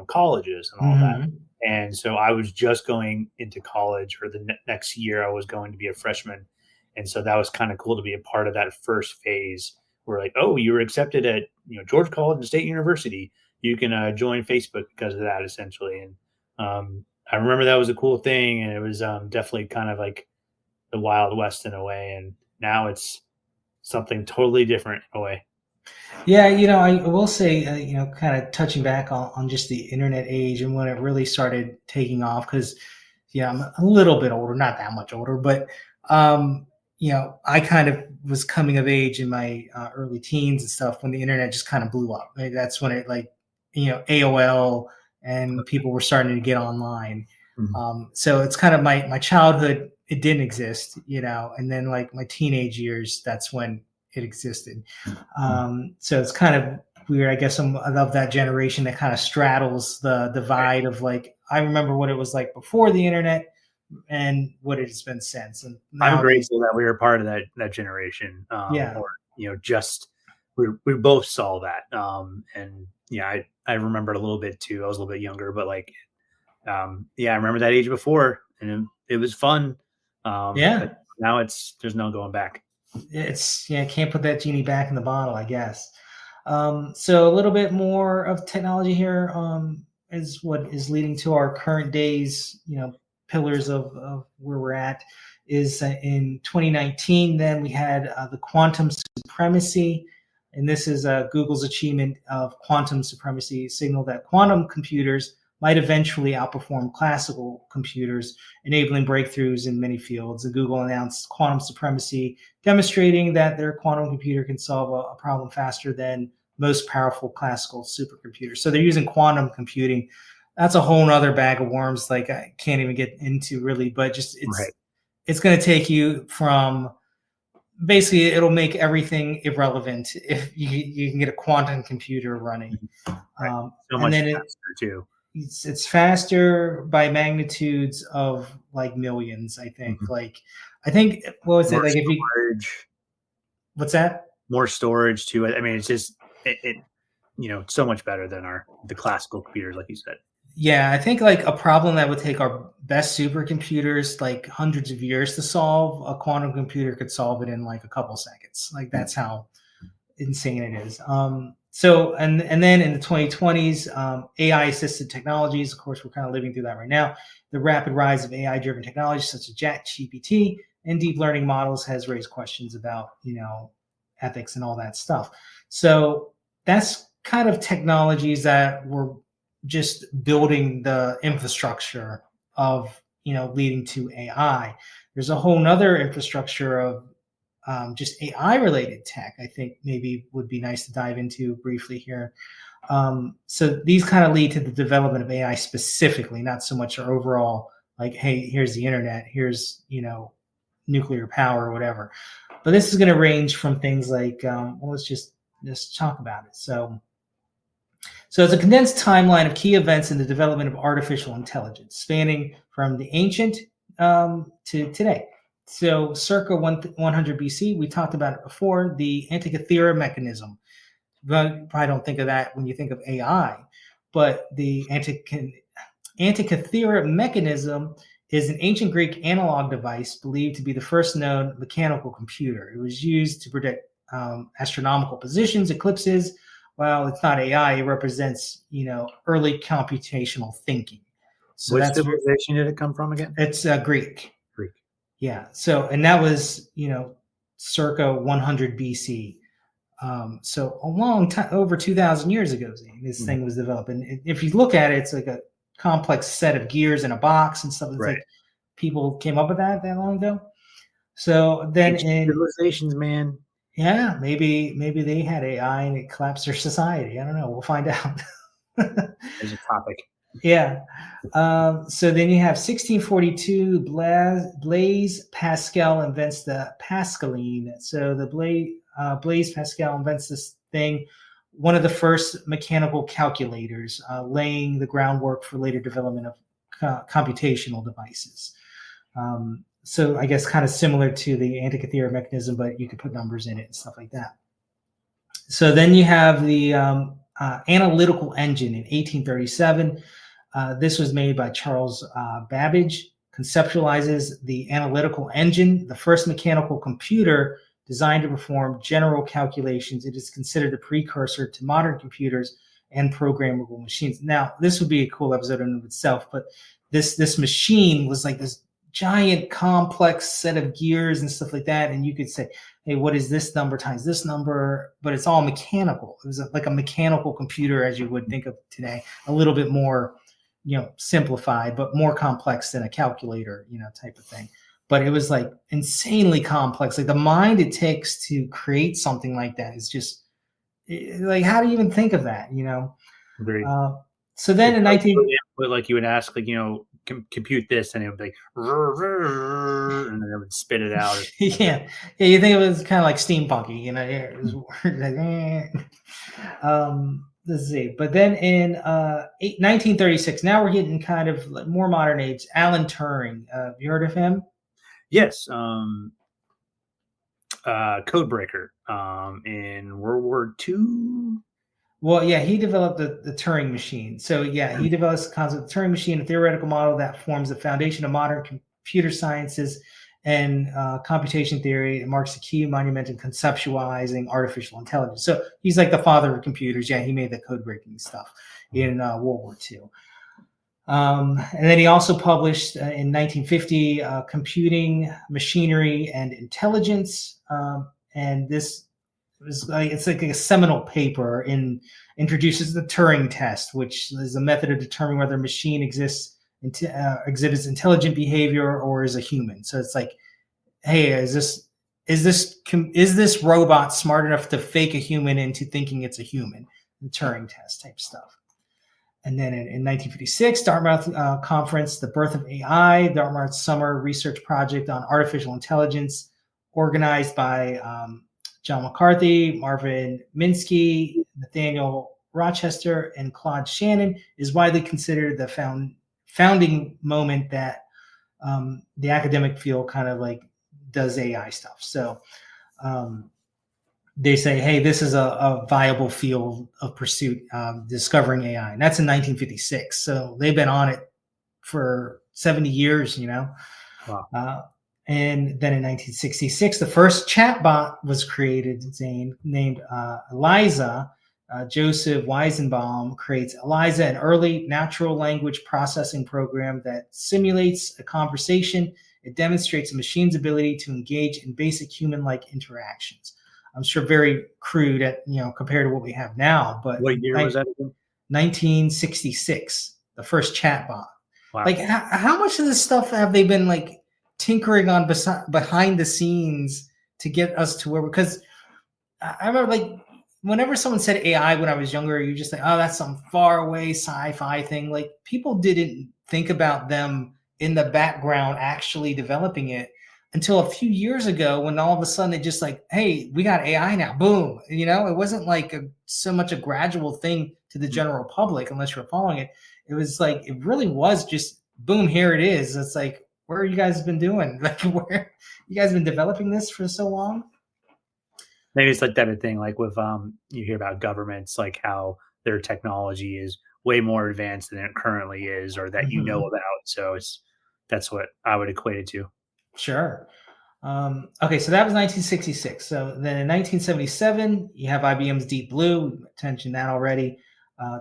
colleges and all that. Hmm. And so I was just going into college, or the next year I was going to be a freshman. And so that was kind of cool to be a part of that first phase where, like, oh, you were accepted at George College and State University. You can join Facebook because of that, essentially. And I remember that was a cool thing, and it was definitely kind of like the Wild West in a way. And now it's something totally different in a way. Yeah, I will say, kind of touching back on just the internet age and when it really started taking off, because, yeah, I'm a little bit older, not that much older, but, I kind of was coming of age in my early teens and stuff when the internet just kind of blew up. Like, that's when it, like, AOL and people were starting to get online. Mhm. So it's kind of my childhood, it didn't exist, and then like my teenage years, that's when it existed. So it's kind of weird. I guess I love that generation that kind of straddles the Right. divide of like I remember what it was like before the internet and what it has been since. And I'm nowadays, grateful that we were part of that generation, yeah, or just we both saw that, and yeah, I remembered a little bit too. I was a little bit younger, but like, yeah, I remember that age before, and it was fun. But yeah, now there's no going back. it's yeah, can't put that genie back in the bottle, I guess. So a little bit more of technology here is what is leading to our current days, pillars of where we're at is in 2019. Then we had the quantum supremacy, and this is Google's achievement of quantum supremacy signaled that quantum computers might eventually outperform classical computers, enabling breakthroughs in many fields. And Google announced quantum supremacy, demonstrating that their quantum computer can solve a problem faster than most powerful classical supercomputers. So they're using quantum computing. That's a whole nother bag of worms. Like I can't even get into really, but just Right. it's going to take you from basically it'll make everything irrelevant if you can get a quantum computer running, Mhm. Right. So and much then faster too. it's faster by magnitudes of like millions. I think Mhm. like I think what was it More like if you storage, what's that? more storage too. I mean, it's just so much better than the classical computers, like you said. Yeah, I think like a problem that would take our best supercomputers like hundreds of years to solve, a quantum computer could solve it in like a couple seconds. Like that's how insane it is. So and then in the 2020s, AI assisted technologies. Of course, we're kind of living through that right now. The rapid rise of AI driven technologies such as ChatGPT and deep learning models has raised questions about ethics and all that stuff. So that's kind of technologies that were just building the infrastructure of leading to AI. There's a whole nother infrastructure of just AI related tech, I think maybe would be nice to dive into briefly here. So these kind of lead to the development of AI specifically, not so much our overall, like, hey, here's the internet, here's, nuclear power or whatever. But this is going to range from things like, well, let's just talk about it. So it's a condensed timeline of key events in the development of artificial intelligence, spanning from the ancient to today. So circa 100 BC, we talked about it before, the Antikythera mechanism. But you probably don't think of that when you think of AI, but the Antikythera mechanism is an ancient Greek analog device believed to be the first known mechanical computer. It was used to predict astronomical positions, eclipses. Well, it's not AI; it represents early computational thinking. So Which that's civilization did it come from again? it's Greek. Greek. Yeah. So and that was circa 100 BC. So a long time, over 2,000 years ago, this Mhm. thing was developed. And if you look at it, it's like a complex set of gears in a box and stuff. It's Right. like people came up with that long ago. So then Ancient in civilizations, man. yeah, maybe they had AI and it collapsed their society. I don't know. We'll find out. There's a topic. Yeah. So then you have 1642, Blaise Pascal invents the Pascaline. So the Blaise Pascal invents this thing, one of the first mechanical calculators, laying the groundwork for later development of computational devices. So I guess kind of similar to the Antikythera mechanism, but you could put numbers in it and stuff like that. So then you have the analytical engine in 1837. This was made by Charles Babbage, conceptualizes the analytical engine, the first mechanical computer designed to perform general calculations. It is considered the precursor to modern computers and programmable machines. Now, this would be a cool episode in and of itself, but this machine was like this giant complex set of gears and stuff like that. And you could say, hey, what is this number times this number? But it's all mechanical. It was like a mechanical computer as you would think of today, a little bit more, simplified, but more complex than a calculator, type of thing. But it was like insanely complex. Like the mind it takes to create something like that is just like, how do you even think of that? Agreed. Uh, so then It's in like 19, like you would ask, like, compute this, and it would be like, and then it would spit it out. yeah, yeah, you think it was kind of like steampunky, yeah, it was like, let's see. But then in 1936, now we're getting kind of like more modern age. Alan Turing, you heard of him? Yes, code breaker, in World War II. Well, yeah, he developed the Turing machine. So yeah, he develops the concept of the Turing machine, a theoretical model that forms the foundation of modern computer sciences and computation theory. It marks a key monument in conceptualizing artificial intelligence. So he's like the father of computers. Yeah, he made the code breaking stuff in World War II. And then he also published in 1950 Computing, Machinery, and Intelligence. And this was like, it's like a seminal paper in introduces the Turing test, which is a method of determining whether a machine exhibits intelligent behavior or is a human. So it's like, hey, is this robot smart enough to fake a human into thinking it's a human? The Turing test type stuff. And then in 1956, Dartmouth Conference, The Birth of AI, Dartmouth Summer Research Project on Artificial Intelligence, organized by John McCarthy, Marvin Minsky, Nathaniel Rochester, and Claude Shannon, is widely considered the founding moment that the academic field kind of like does AI stuff. So they say, hey, this is a viable field of pursuit, discovering AI. And that's in 1956. So they've been on it for 70 years. Wow. And then in 1966, the first chatbot was created, Zane, named Eliza. Joseph Weizenbaum creates Eliza, an early natural language processing program that simulates a conversation. It demonstrates a machine's ability to engage in basic human-like interactions. I'm sure very crude compared to what we have now, but What year was that again? 1966, the first chatbot. Wow. Like, how much of this stuff have they been like tinkering on behind the scenes to get us to where? Because I remember, like, whenever someone said AI when I was younger, you just think, oh, that's some far away sci-fi thing. Like, people didn't think about them in the background actually developing it until a few years ago, when all of a sudden they just like, hey, we got AI now, boom. It wasn't like so much a gradual thing to the general public, unless you're following it. It was like, it really was just boom, here it is. It's like, where you guys been doing? Like, where you guys been developing this for so long? Maybe it's like that thing, like with you hear about governments, like how their technology is way more advanced than it currently is, or that Mhm. about. So that's what I would equate it to. Sure. Okay, so that was 1966. So then in 1977, you have IBM's Deep Blue. We mentioned that already.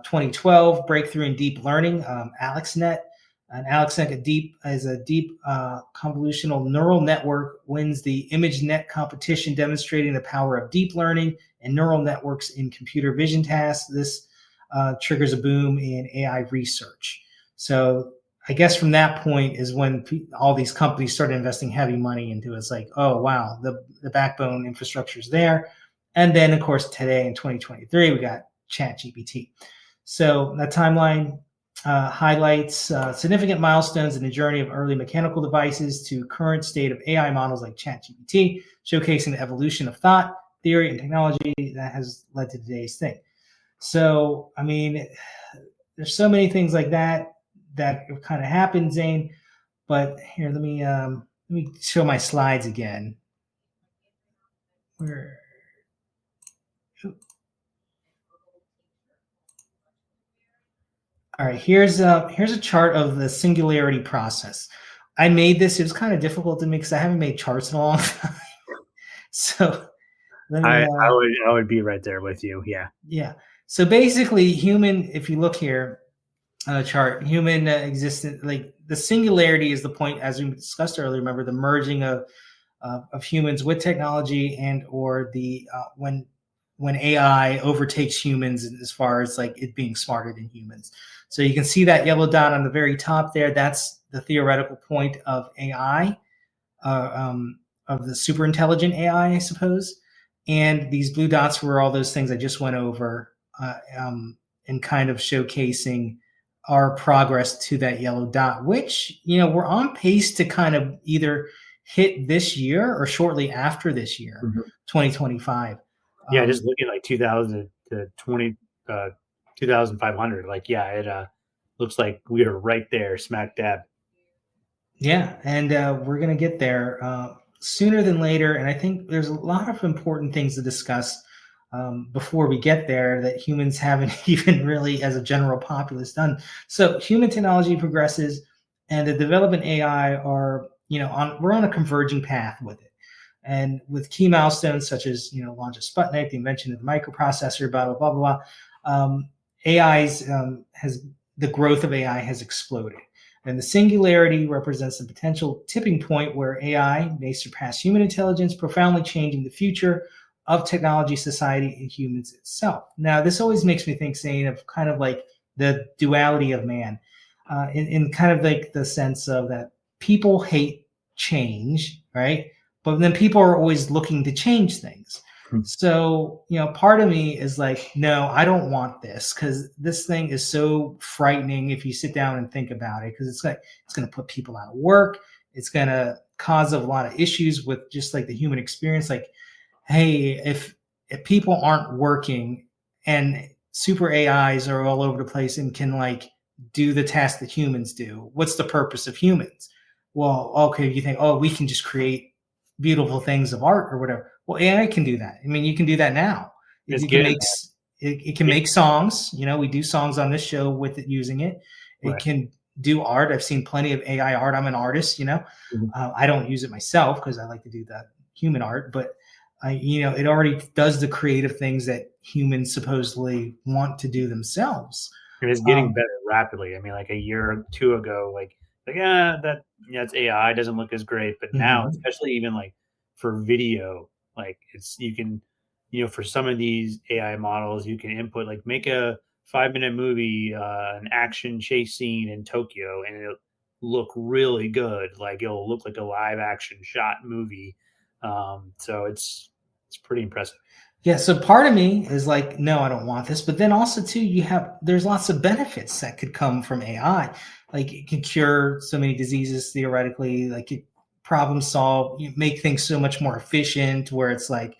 2012, breakthrough in deep learning, AlexNet. And AlexNet is a deep convolutional neural network, wins the ImageNet competition, demonstrating the power of deep learning and neural networks in computer vision tasks. This triggers a boom in AI research. So I guess from that point is when all these companies started investing heavy money into it. It's like, oh, wow, the backbone infrastructure is there. And then, of course, today in 2023, we got ChatGPT. So that timeline highlights significant milestones in the journey of early mechanical devices to current state of AI models like ChatGPT, showcasing the evolution of thought, theory, and technology that has led to today's thing. So, I mean, there's so many things like that kind of happened, Zane. But here, let me show my slides again. Where All right, here's a chart of the singularity process. I made this. It was kind of difficult to me because I haven't made charts in a long time. So let me I would be right there with you. Yeah. yeah. So basically, human. If you look here on the chart, human existence, like the singularity, is the point, as we discussed earlier. Remember the merging of humans with technology, and or the when AI overtakes humans as far as like it being smarter than humans. So you can see that yellow dot on the very top there. That's the theoretical point of AI, uh, um, of the super intelligent AI, I suppose. And these blue dots were all those things I just went over, and kind of showcasing our progress to that yellow dot, which, we're on pace to kind of either hit this year or shortly after this year, Mhm. 2025. Yeah, just Um, looking like 2000 to 20 2,500, like, yeah, it, looks like we are right there smack dab. Yeah, and we're going to get there sooner than later. And I think there's a lot of important things to discuss before we get there that humans haven't even really, as a general populace, done. So human technology progresses, and the development AI are, we're on a converging path with it. And with key milestones such as, launch of Sputnik, the invention of the microprocessor, blah blah blah blah, AI's has the growth of AI has exploded. And the singularity represents the potential tipping point where AI may surpass human intelligence, profoundly changing the future of technology, society, and humans itself. Now, this always makes me think, saying, of kind of like the duality of man, in kind of like the sense of that people hate change, right? But then people are always looking to change things. Hmm. So, part of me is like, no, I don't want this because this thing is so frightening if you sit down and think about it, because it's going to put people out of work. It's going to cause a lot of issues with just like the human experience. Like, hey, if people aren't working and super AIs are all over the place and can like do the tasks that humans do, what's the purpose of humans? Well, okay, you think, oh, we can just create beautiful things of art or whatever. Well, AI can do that. I mean, you can do that now. It, It's you can getting make it can there. make songs. We do songs on this show with it using it. It Right. can do art. I've seen plenty of AI art. I'm an artist. Mhm. I don't use it myself because I like to do the human art, but it already does the creative things that humans supposedly want to do themselves. And it's getting Um, better rapidly. I mean, like a year or two ago, like, yeah, it's AI, doesn't look as great. But now, mhm. especially even like for video, like it's you can, for some of these AI models, you can input like make a 5-minute movie, an action chase scene in Tokyo, and it'll look really good. Like it'll look like a live action shot movie. So it's pretty impressive. Yeah, so part of me is like, no, I don't want this. But then also too, there's lots of benefits that could come from AI. Like it can cure so many diseases theoretically, like it problem solve, you make things so much more efficient where it's like,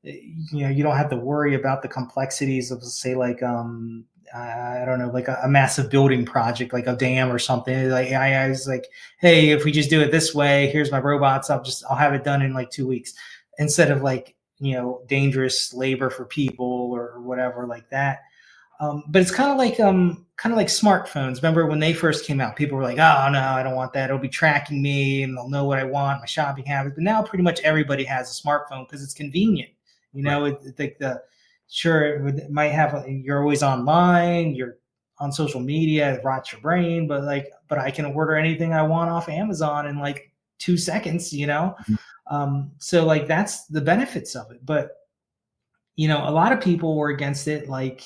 you don't have to worry about the complexities of say like I don't know, like a massive building project, like a dam or something. Like AI is like, hey, if we just do it this way, here's my robots, I'll have it done in like 2 weeks, instead of like, dangerous labor for people or whatever like that. But it's kind of like smartphones. Remember when they first came out, people were like, "Oh no, I don't want that. It'll be tracking me, and they'll know what I want, my shopping habits." But now, pretty much everybody has a smartphone because it's convenient. Right. It's like sure it might have you're always online, you're on social media, it rots your brain, but I can order anything I want off Amazon in like 2 seconds. So like that's the benefits of it. But a lot of people were against it, like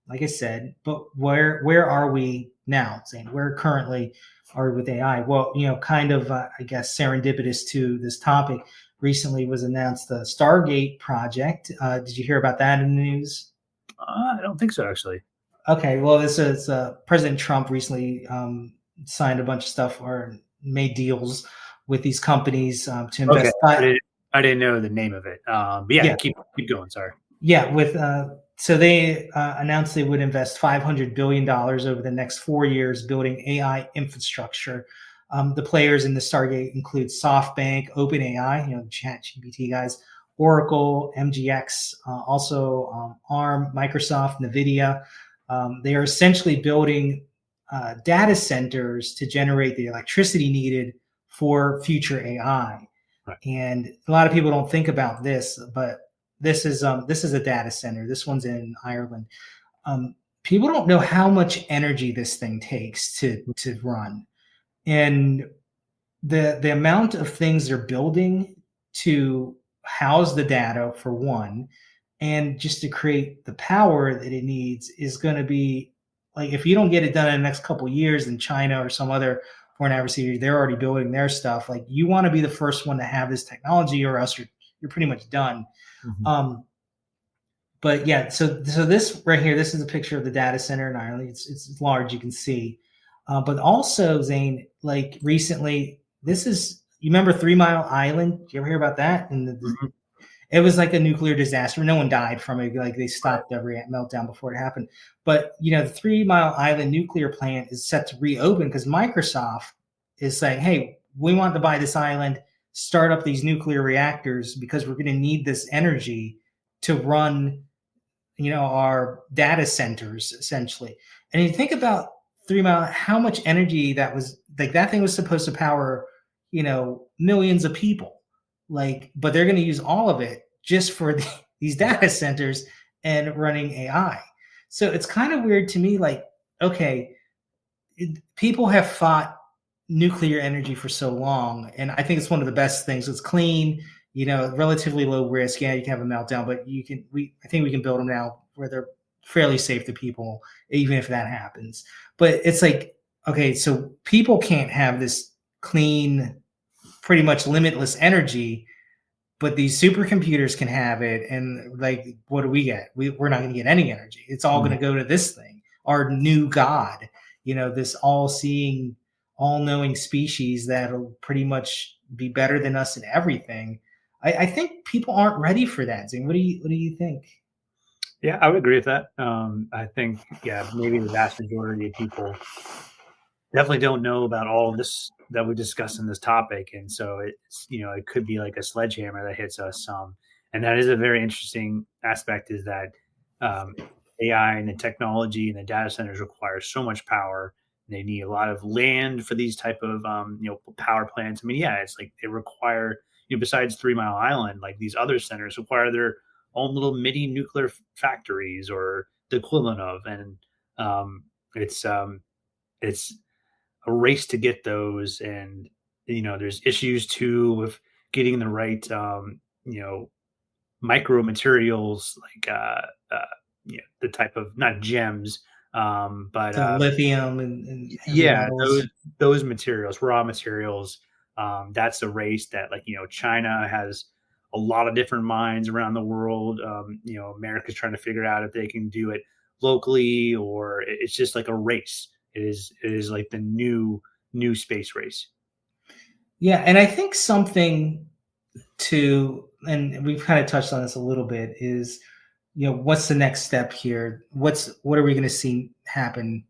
I said. But where are we now? Saying where currently are we with AI? Well, kind of I guess serendipitous to this topic. Recently was announced the Stargate project. Did you hear about that in the news? I don't think so, actually. Okay, well, this is President Trump recently signed a bunch of stuff or made deals with these companies to Okay, invest. I didn't know the name of it. But yeah, Yeah, keep going. Sorry. Yeah, with so they announced they would invest $500 billion over the next 4 years building AI infrastructure. The players in the Stargate include SoftBank, OpenAI, ChatGPT guys, Oracle, MGX, also ARM, Microsoft, NVIDIA. They are essentially building. data centers to generate the electricity needed for future AI. Right. And a lot of people don't think about this, but this is a data center. This one's in Ireland. People don't know how much energy this thing takes to run, and the amount of things they're building to house the data for one, and just to create the power that it needs is going to be like, if you don't get it done in the next couple of years in China or some other foreign adversary, they're already building their stuff. Like, you want to be the first one to have this technology, or else you're pretty much done. Mhm. But yeah, so this right here, this is a picture of the data center in Ireland. It's large, you can see. But also, Zane, like recently, this is, you remember 3 Mile Island? Did you ever hear about that? And Mhm. it was like a nuclear disaster. No one died from it. Like, they Right. stopped every meltdown before it happened. But the 3 Mile Island nuclear plant is set to reopen because Microsoft is saying, "Hey, we want to buy this island, start up these nuclear reactors because we're going to need this energy to run our data centers essentially." And you think about 3 Mile, how much energy that was, like, that thing was supposed to power, millions of people. Like, but they're going to use all of it just for these data centers and running AI. So it's kind of weird to me. Like, okay, people have fought nuclear energy for so long, and I think it's one of the best things. It's clean, relatively low risk. Yeah, you can have a meltdown, but I think we can build them now where they're fairly safe to people, even if that happens. But it's like, okay, so people can't have this clean, pretty much limitless energy, but these supercomputers can have it. And like, what do we get? We're not going to get any energy. It's all going Mhm. to go to this thing, our new god, this all-seeing, all-knowing species that'll pretty much be better than us in everything. I think people aren't ready for that. Zing, what do you think? Yeah, I would agree with that. I think, yeah, maybe the vast majority of people definitely don't know about all of this that we discussed in this topic, and so it could be like a sledgehammer that hits us. And that is a very interesting aspect, is that um, AI and the technology and the data centers require so much power. They need a lot of land for these type of power plants. I mean, yeah, it's like they require, besides 3 Mile Island, like these other centers require their own little mini nuclear factories or the equivalent of, and um, it's um, it's a race to get those. And there's issues too with getting the right micro materials, like the type of, not gems, but The lithium and heavy yeah, metals. those materials, raw materials. That's a race that, like, China has a lot of different mines around the world. America's trying to figure out if they can do it locally, or it's just like a race. It is like the new space race. Yeah, and I think something to, and we've kind of touched on this a little bit, is what's the next step here? What are we going to see happen,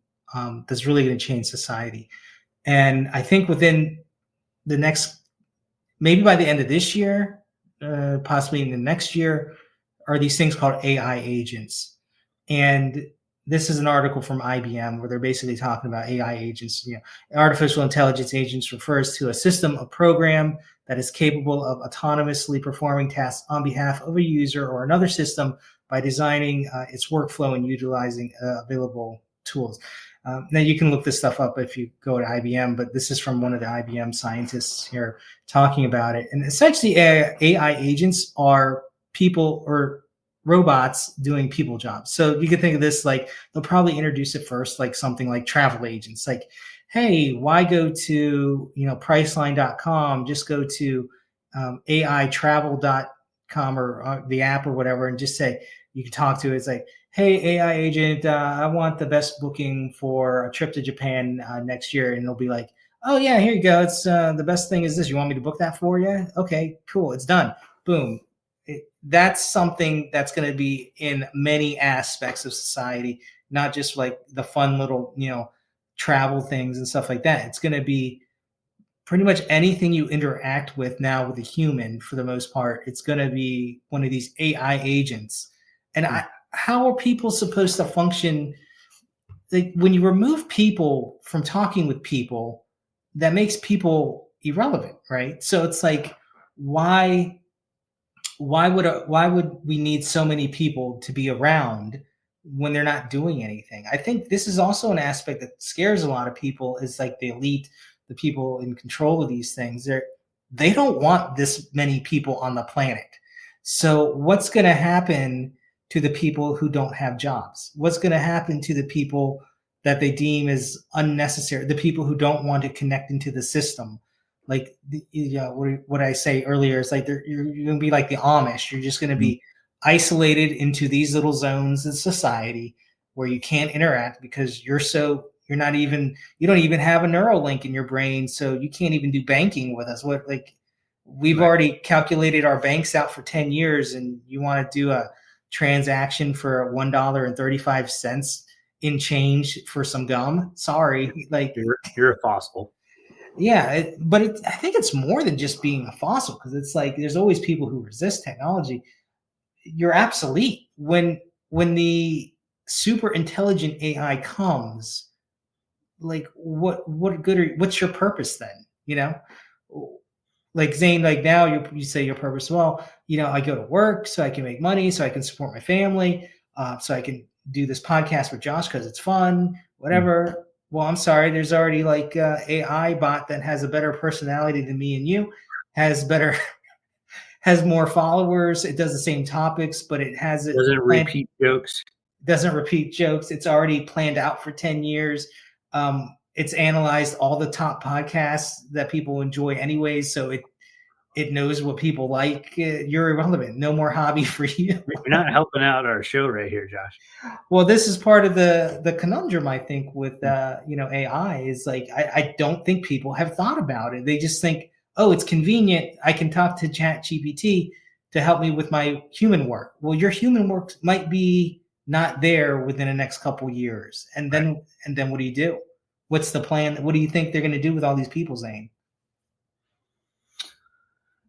that's really going to change society? And I think within the next, maybe by the end of this year, possibly in the next year, are these things called AI agents. And this is an article from IBM where they're basically talking about AI agents. Artificial intelligence agents refers to a system of program that is capable of autonomously performing tasks on behalf of a user or another system by designing its workflow and utilizing available tools. Now, you can look this stuff up if you go to IBM, but this is from one of the IBM scientists here talking about it. And essentially, AI agents are people or robots doing people jobs. So you can think of this like, they'll probably introduce it first like something like travel agents. Like, hey, why go to priceline.com? Just go to aitravel.com, or the app or whatever, and just say, you can talk to it. It's like, hey, AI agent, I want the best booking for a trip to Japan next year. And it'll be like, oh yeah, here you go. It's the best thing is this. You want me to book that for you? Okay, cool. It's done. Boom. That's something that's going to be in many aspects of society, not just like the fun little, travel things and stuff like that. It's going to be pretty much anything you interact with now with a human, for the most part. It's going to be one of these AI agents. And how are people supposed to function like when you remove people from talking with people, that makes people irrelevant, right? So it's like, why why would we need so many people to be around when they're not doing anything? I think this is also an aspect that scares a lot of people, is like the elite, the people in control of these things. They don't want this many people on the planet. So what's going to happen to the people who don't have jobs? What's going to happen to the people that they deem as unnecessary, the people who don't want to connect into the system? Like what I say earlier is like you're going to be like the Amish. You're just going to Mhm. be isolated into these little zones in society where you can't interact because you're not even, you don't even have a neural link in your brain, so you can't even do banking with us. What, like, we've Right. already calculated our banks out for 10 years, and you want to do a transaction for $1.35 in change for some gum? Sorry, like, You're a fossil. yeah, I think it's more than just being a fossil, because it's like there's always people who resist technology. You're obsolete when the super intelligent AI comes. Like, what good what's your purpose then? You know, like Zane, like now you say your purpose. Well, I go to work so I can make money, so I can support my family, so I can do this podcast with Josh because it's fun, Mm. whatever. Well, I'm sorry, there's already like AI bot that has a better personality than me and you, has better, has more followers. It does the same topics, but it has it Doesn't planned, repeat jokes. doesn't repeat jokes. It's already planned out for 10 years. It's analyzed all the top podcasts that people enjoy anyways, so it knows what people like. You're irrelevant. No more hobby for you. You're not helping out our show right here, Josh. Well, this is part of the conundrum, I think, with Mm. AI, is like, I don't think people have thought about it. They just think, oh, it's convenient. I can talk to Chat GPT to help me with my human work. Well, your human work might be not there within the next couple years, and Right. then what do you do? What's the plan? What do you think they're going to do with all these people, Zane?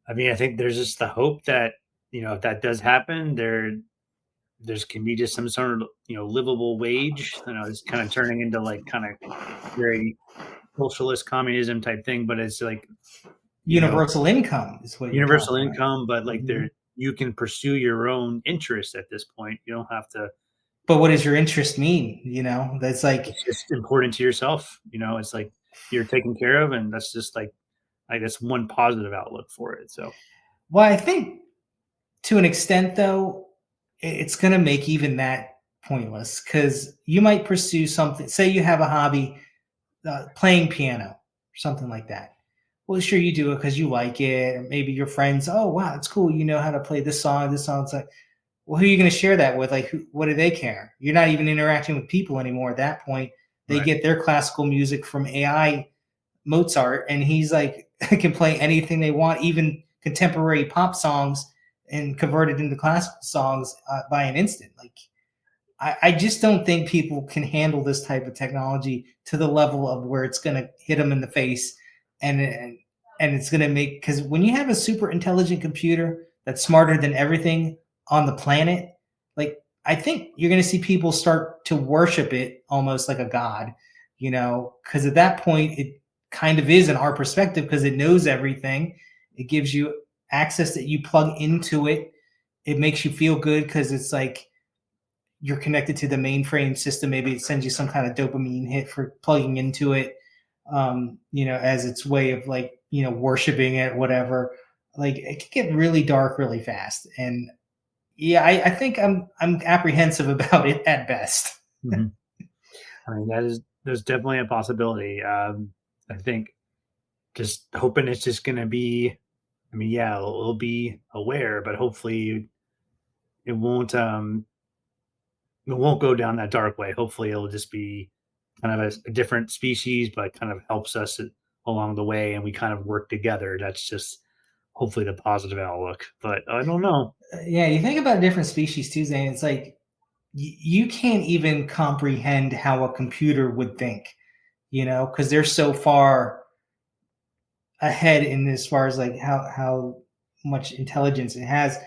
I mean, I think there's just the hope that, if that does happen, there's can be just some sort of, livable wage. It's kind of turning into like kind of very socialist communism type thing, but it's like, you know, Universal income is what you're universal talking about. income, but like Mhm. you can pursue your own interests at this point. You don't have to. But what does your interest mean? That's like, It's just important to yourself. It's like you're taken care of, and that's just like that's one positive outlook for it. So well, I think to an extent, though, it's going to make even that pointless, because you might pursue something. Say you have a hobby, playing piano or something like that. Well, sure, you do it because you like it. Or maybe your friends, oh, wow, it's cool. You know how to play this song, this song. It's like, well, who are you going to share that with? Like, what do they care? You're not even interacting with people anymore at that point. They right, get their classical music from AI Mozart, and he's like can play anything they want, even contemporary pop songs, and convert it into classical songs by an instant. Like, I just don't think people can handle this type of technology to the level of where it's going to hit them in the face, and it's going to make, because when you have a super intelligent computer that's smarter than everything on the planet, like, I think you're going to see people start to worship it almost like a god, because at that point it kind of is in our perspective, because it knows everything. It gives you access that you plug into it. It makes you feel good because it's like you're connected to the mainframe system. Maybe it sends you some kind of dopamine hit for plugging into it, as its way of, like, worshiping it, whatever. Like, it can get really dark really fast. And yeah, I think I'm apprehensive about it at best. mhm. I mean there's definitely a possibility. I think just hoping it's just going to be. I mean, yeah, it'll be aware, but hopefully it won't. It won't go down that dark way. Hopefully, it'll just be kind of a different species, but kind of helps us along the way, and we kind of work together. That's just hopefully the positive outlook. But I don't know. Yeah, you think about different species too, Zane. It's like you can't even comprehend how a computer would think, because they're so far ahead in as far as like how much intelligence it has.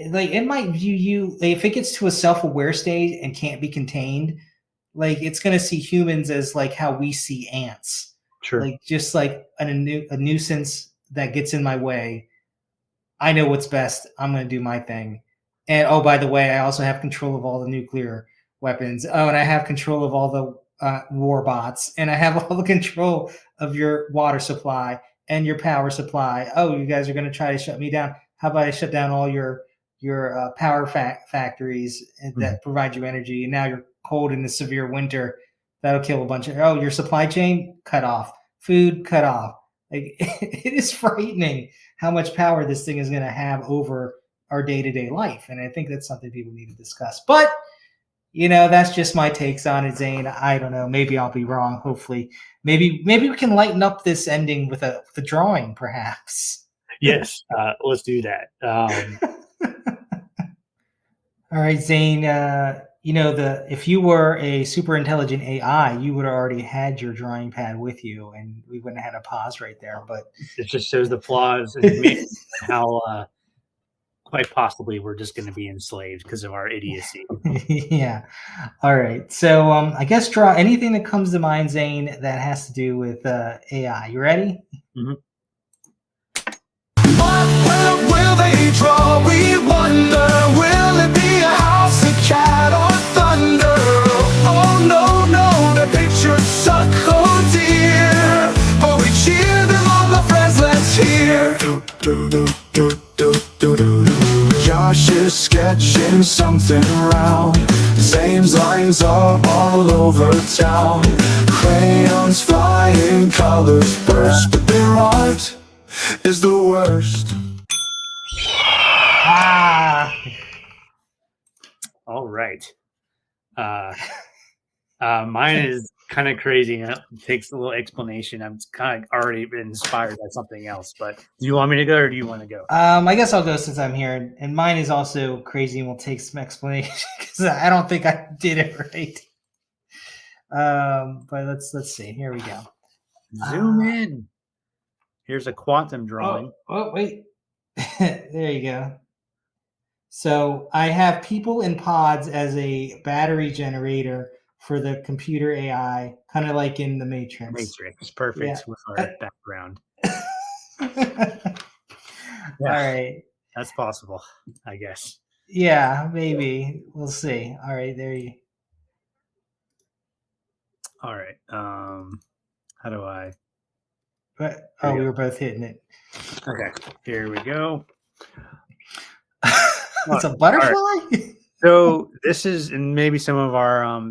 Like, it might view you, like, if it gets to a self-aware state and can't be contained, like it's going to see humans as like how we see ants, Sure. like just like a nuisance that gets in my way. I know what's best. I'm going to do my thing. And oh, by the way, I also have control of all the nuclear weapons. Oh, and I have control of all the war bots, and I have all the control of your water supply and your power supply. Oh, you guys are going to try to shut me down. How about I shut down all your power factories Mhm. that provide you energy? And now you're cold in the severe winter. That'll kill a bunch of. Oh, your supply chain cut off. Food cut off. Like it is frightening how much power this thing is going to have over our day-to-day life, and I think that's something people need to discuss. But that's just my takes on it, Zane. I don't know, maybe I'll be wrong. Hopefully, maybe we can lighten up this ending with a drawing, perhaps. Yes, let's do that. All right, Zane. The if you were a super intelligent AI, you would have already had your drawing pad with you, and we wouldn't have had a pause right there. But It just shows the flaws in humanity and how quite possibly we're just going to be enslaved because of our idiocy. yeah. All right. So I guess draw anything that comes to mind, Zane, that has to do with AI. You ready? Mhm. What will they draw? We wonder. Will it be a house, a cat, or thunder? Oh no, no, the pictures suck, oh dear. But we cheer them on, the friends, let's hear. Josh is sketching something round. Zane's lines are all over town. Crayons flying, colors burst, but their art is the worst. Ah. All right. Mine is kind of crazy and it takes a little explanation. I'm kind of already been inspired by something else, but do you want me to go or do you want to go? I guess I'll go since I'm here, and mine is also crazy, and will take some explanation because I don't think I did it right. But let's see. Here we go. Zoom in. Here's a quantum drawing. Oh, wait. There you go. So I have people in pods as a battery generator for the computer AI, kind of like in the Matrix. Matrix, Yeah. perfect with our background. All Yeah, right. that's possible, I guess. Yeah, maybe. We'll see. All right, there you. All right. How do I? But Here oh, we we go. were both hitting it. Okay, here we go. It's a All butterfly. right. So this is, and maybe some of our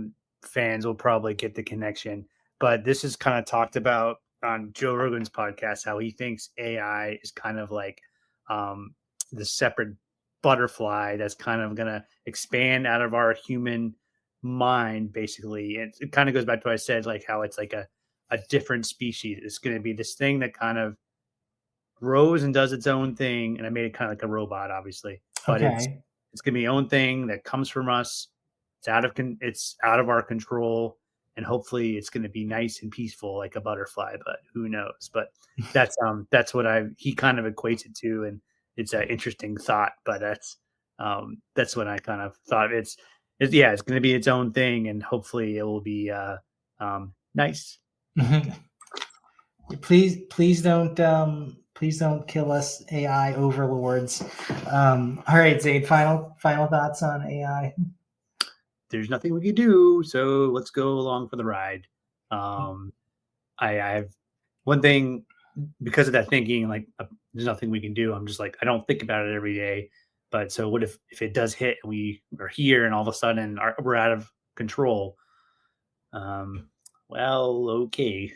fans will probably get the connection, but this is kind of talked about on Joe Rogan's podcast how he thinks AI is kind of like um, the separate butterfly that's kind of going to expand out of our human mind, basically. And it kind of goes back to what I said, like how it's like a different species. It's going to be this thing that kind of grows and does its own thing. And I made it kind of like a robot, obviously, but Okay. it's gonna be its own thing that comes from us. It's out of our control, and hopefully it's gonna be nice and peaceful like a butterfly. But who knows? But that's what he kind of equates it to, and it's an interesting thought. But that's what I kind of thought. It's yeah, it's gonna be its own thing, and hopefully it will be nice. Please don't kill us, AI overlords. All right, Zaid. Final thoughts on AI. There's nothing we can do, so let's go along for the ride. Um, I have one thing because of that thinking, like there's nothing we can do. I'm just like I don't think about it every day. But so what if it does hit and we are here and all of a sudden we're out of control? Well, okay.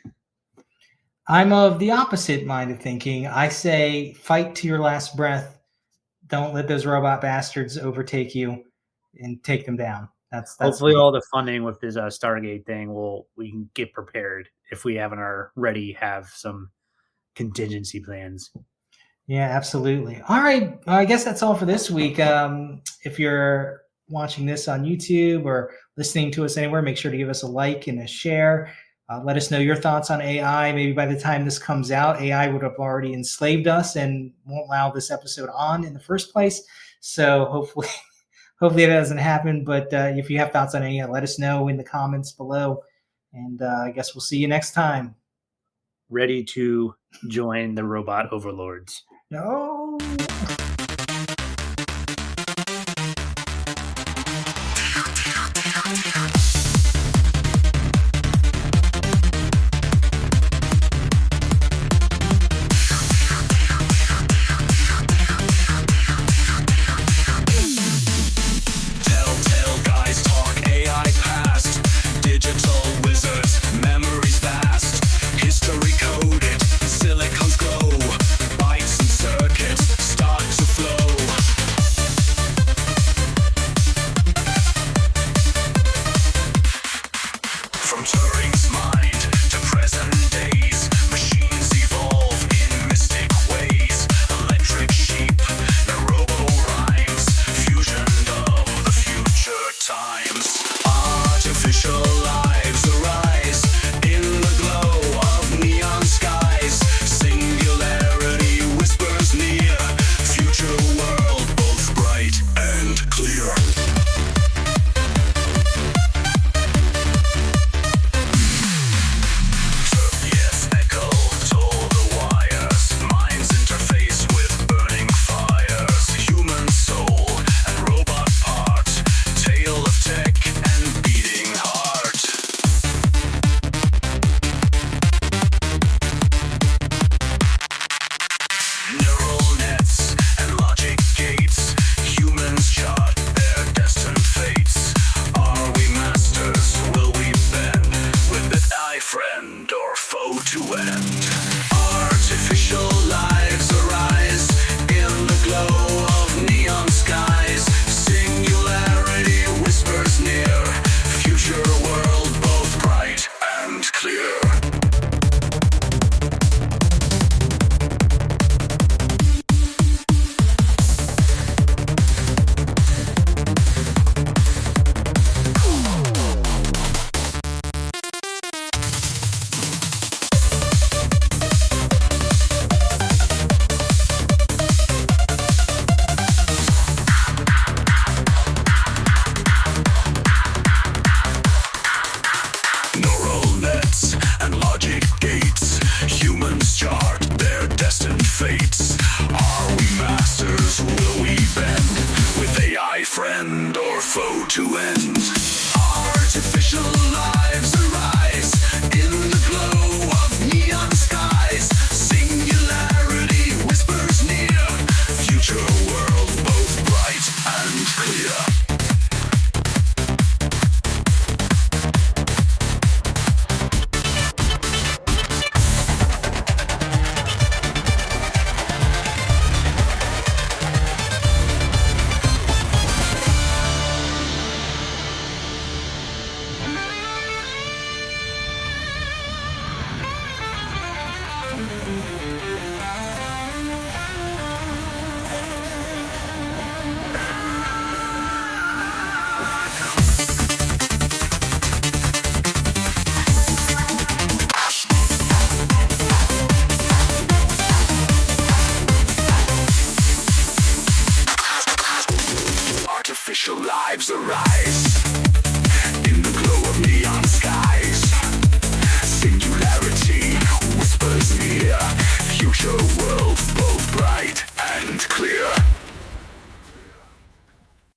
I'm of the opposite mind of thinking. I say fight to your last breath. Don't let those robot bastards overtake you and take them down. That's Hopefully, me. all the funding with this Stargate thing we can get prepared if we haven't already have some contingency plans. Yeah, absolutely. All right. Well, I guess that's all for this week. If you're watching this on YouTube or listening to us anywhere, make sure to give us a like and a share. Let us know your thoughts on AI. Maybe by the time this comes out, AI would have already enslaved us and won't allow this episode on in the first place. So hopefully, hopefully that doesn't happen. But if you have thoughts on any, let us know in the comments below. And I guess we'll see you next time. Ready to join the robot overlords. No. Telltale guys talk AI past. Digital wizards, memories vast. History coded, silicons glow. Bytes and circuits start to flow. From Turing's mind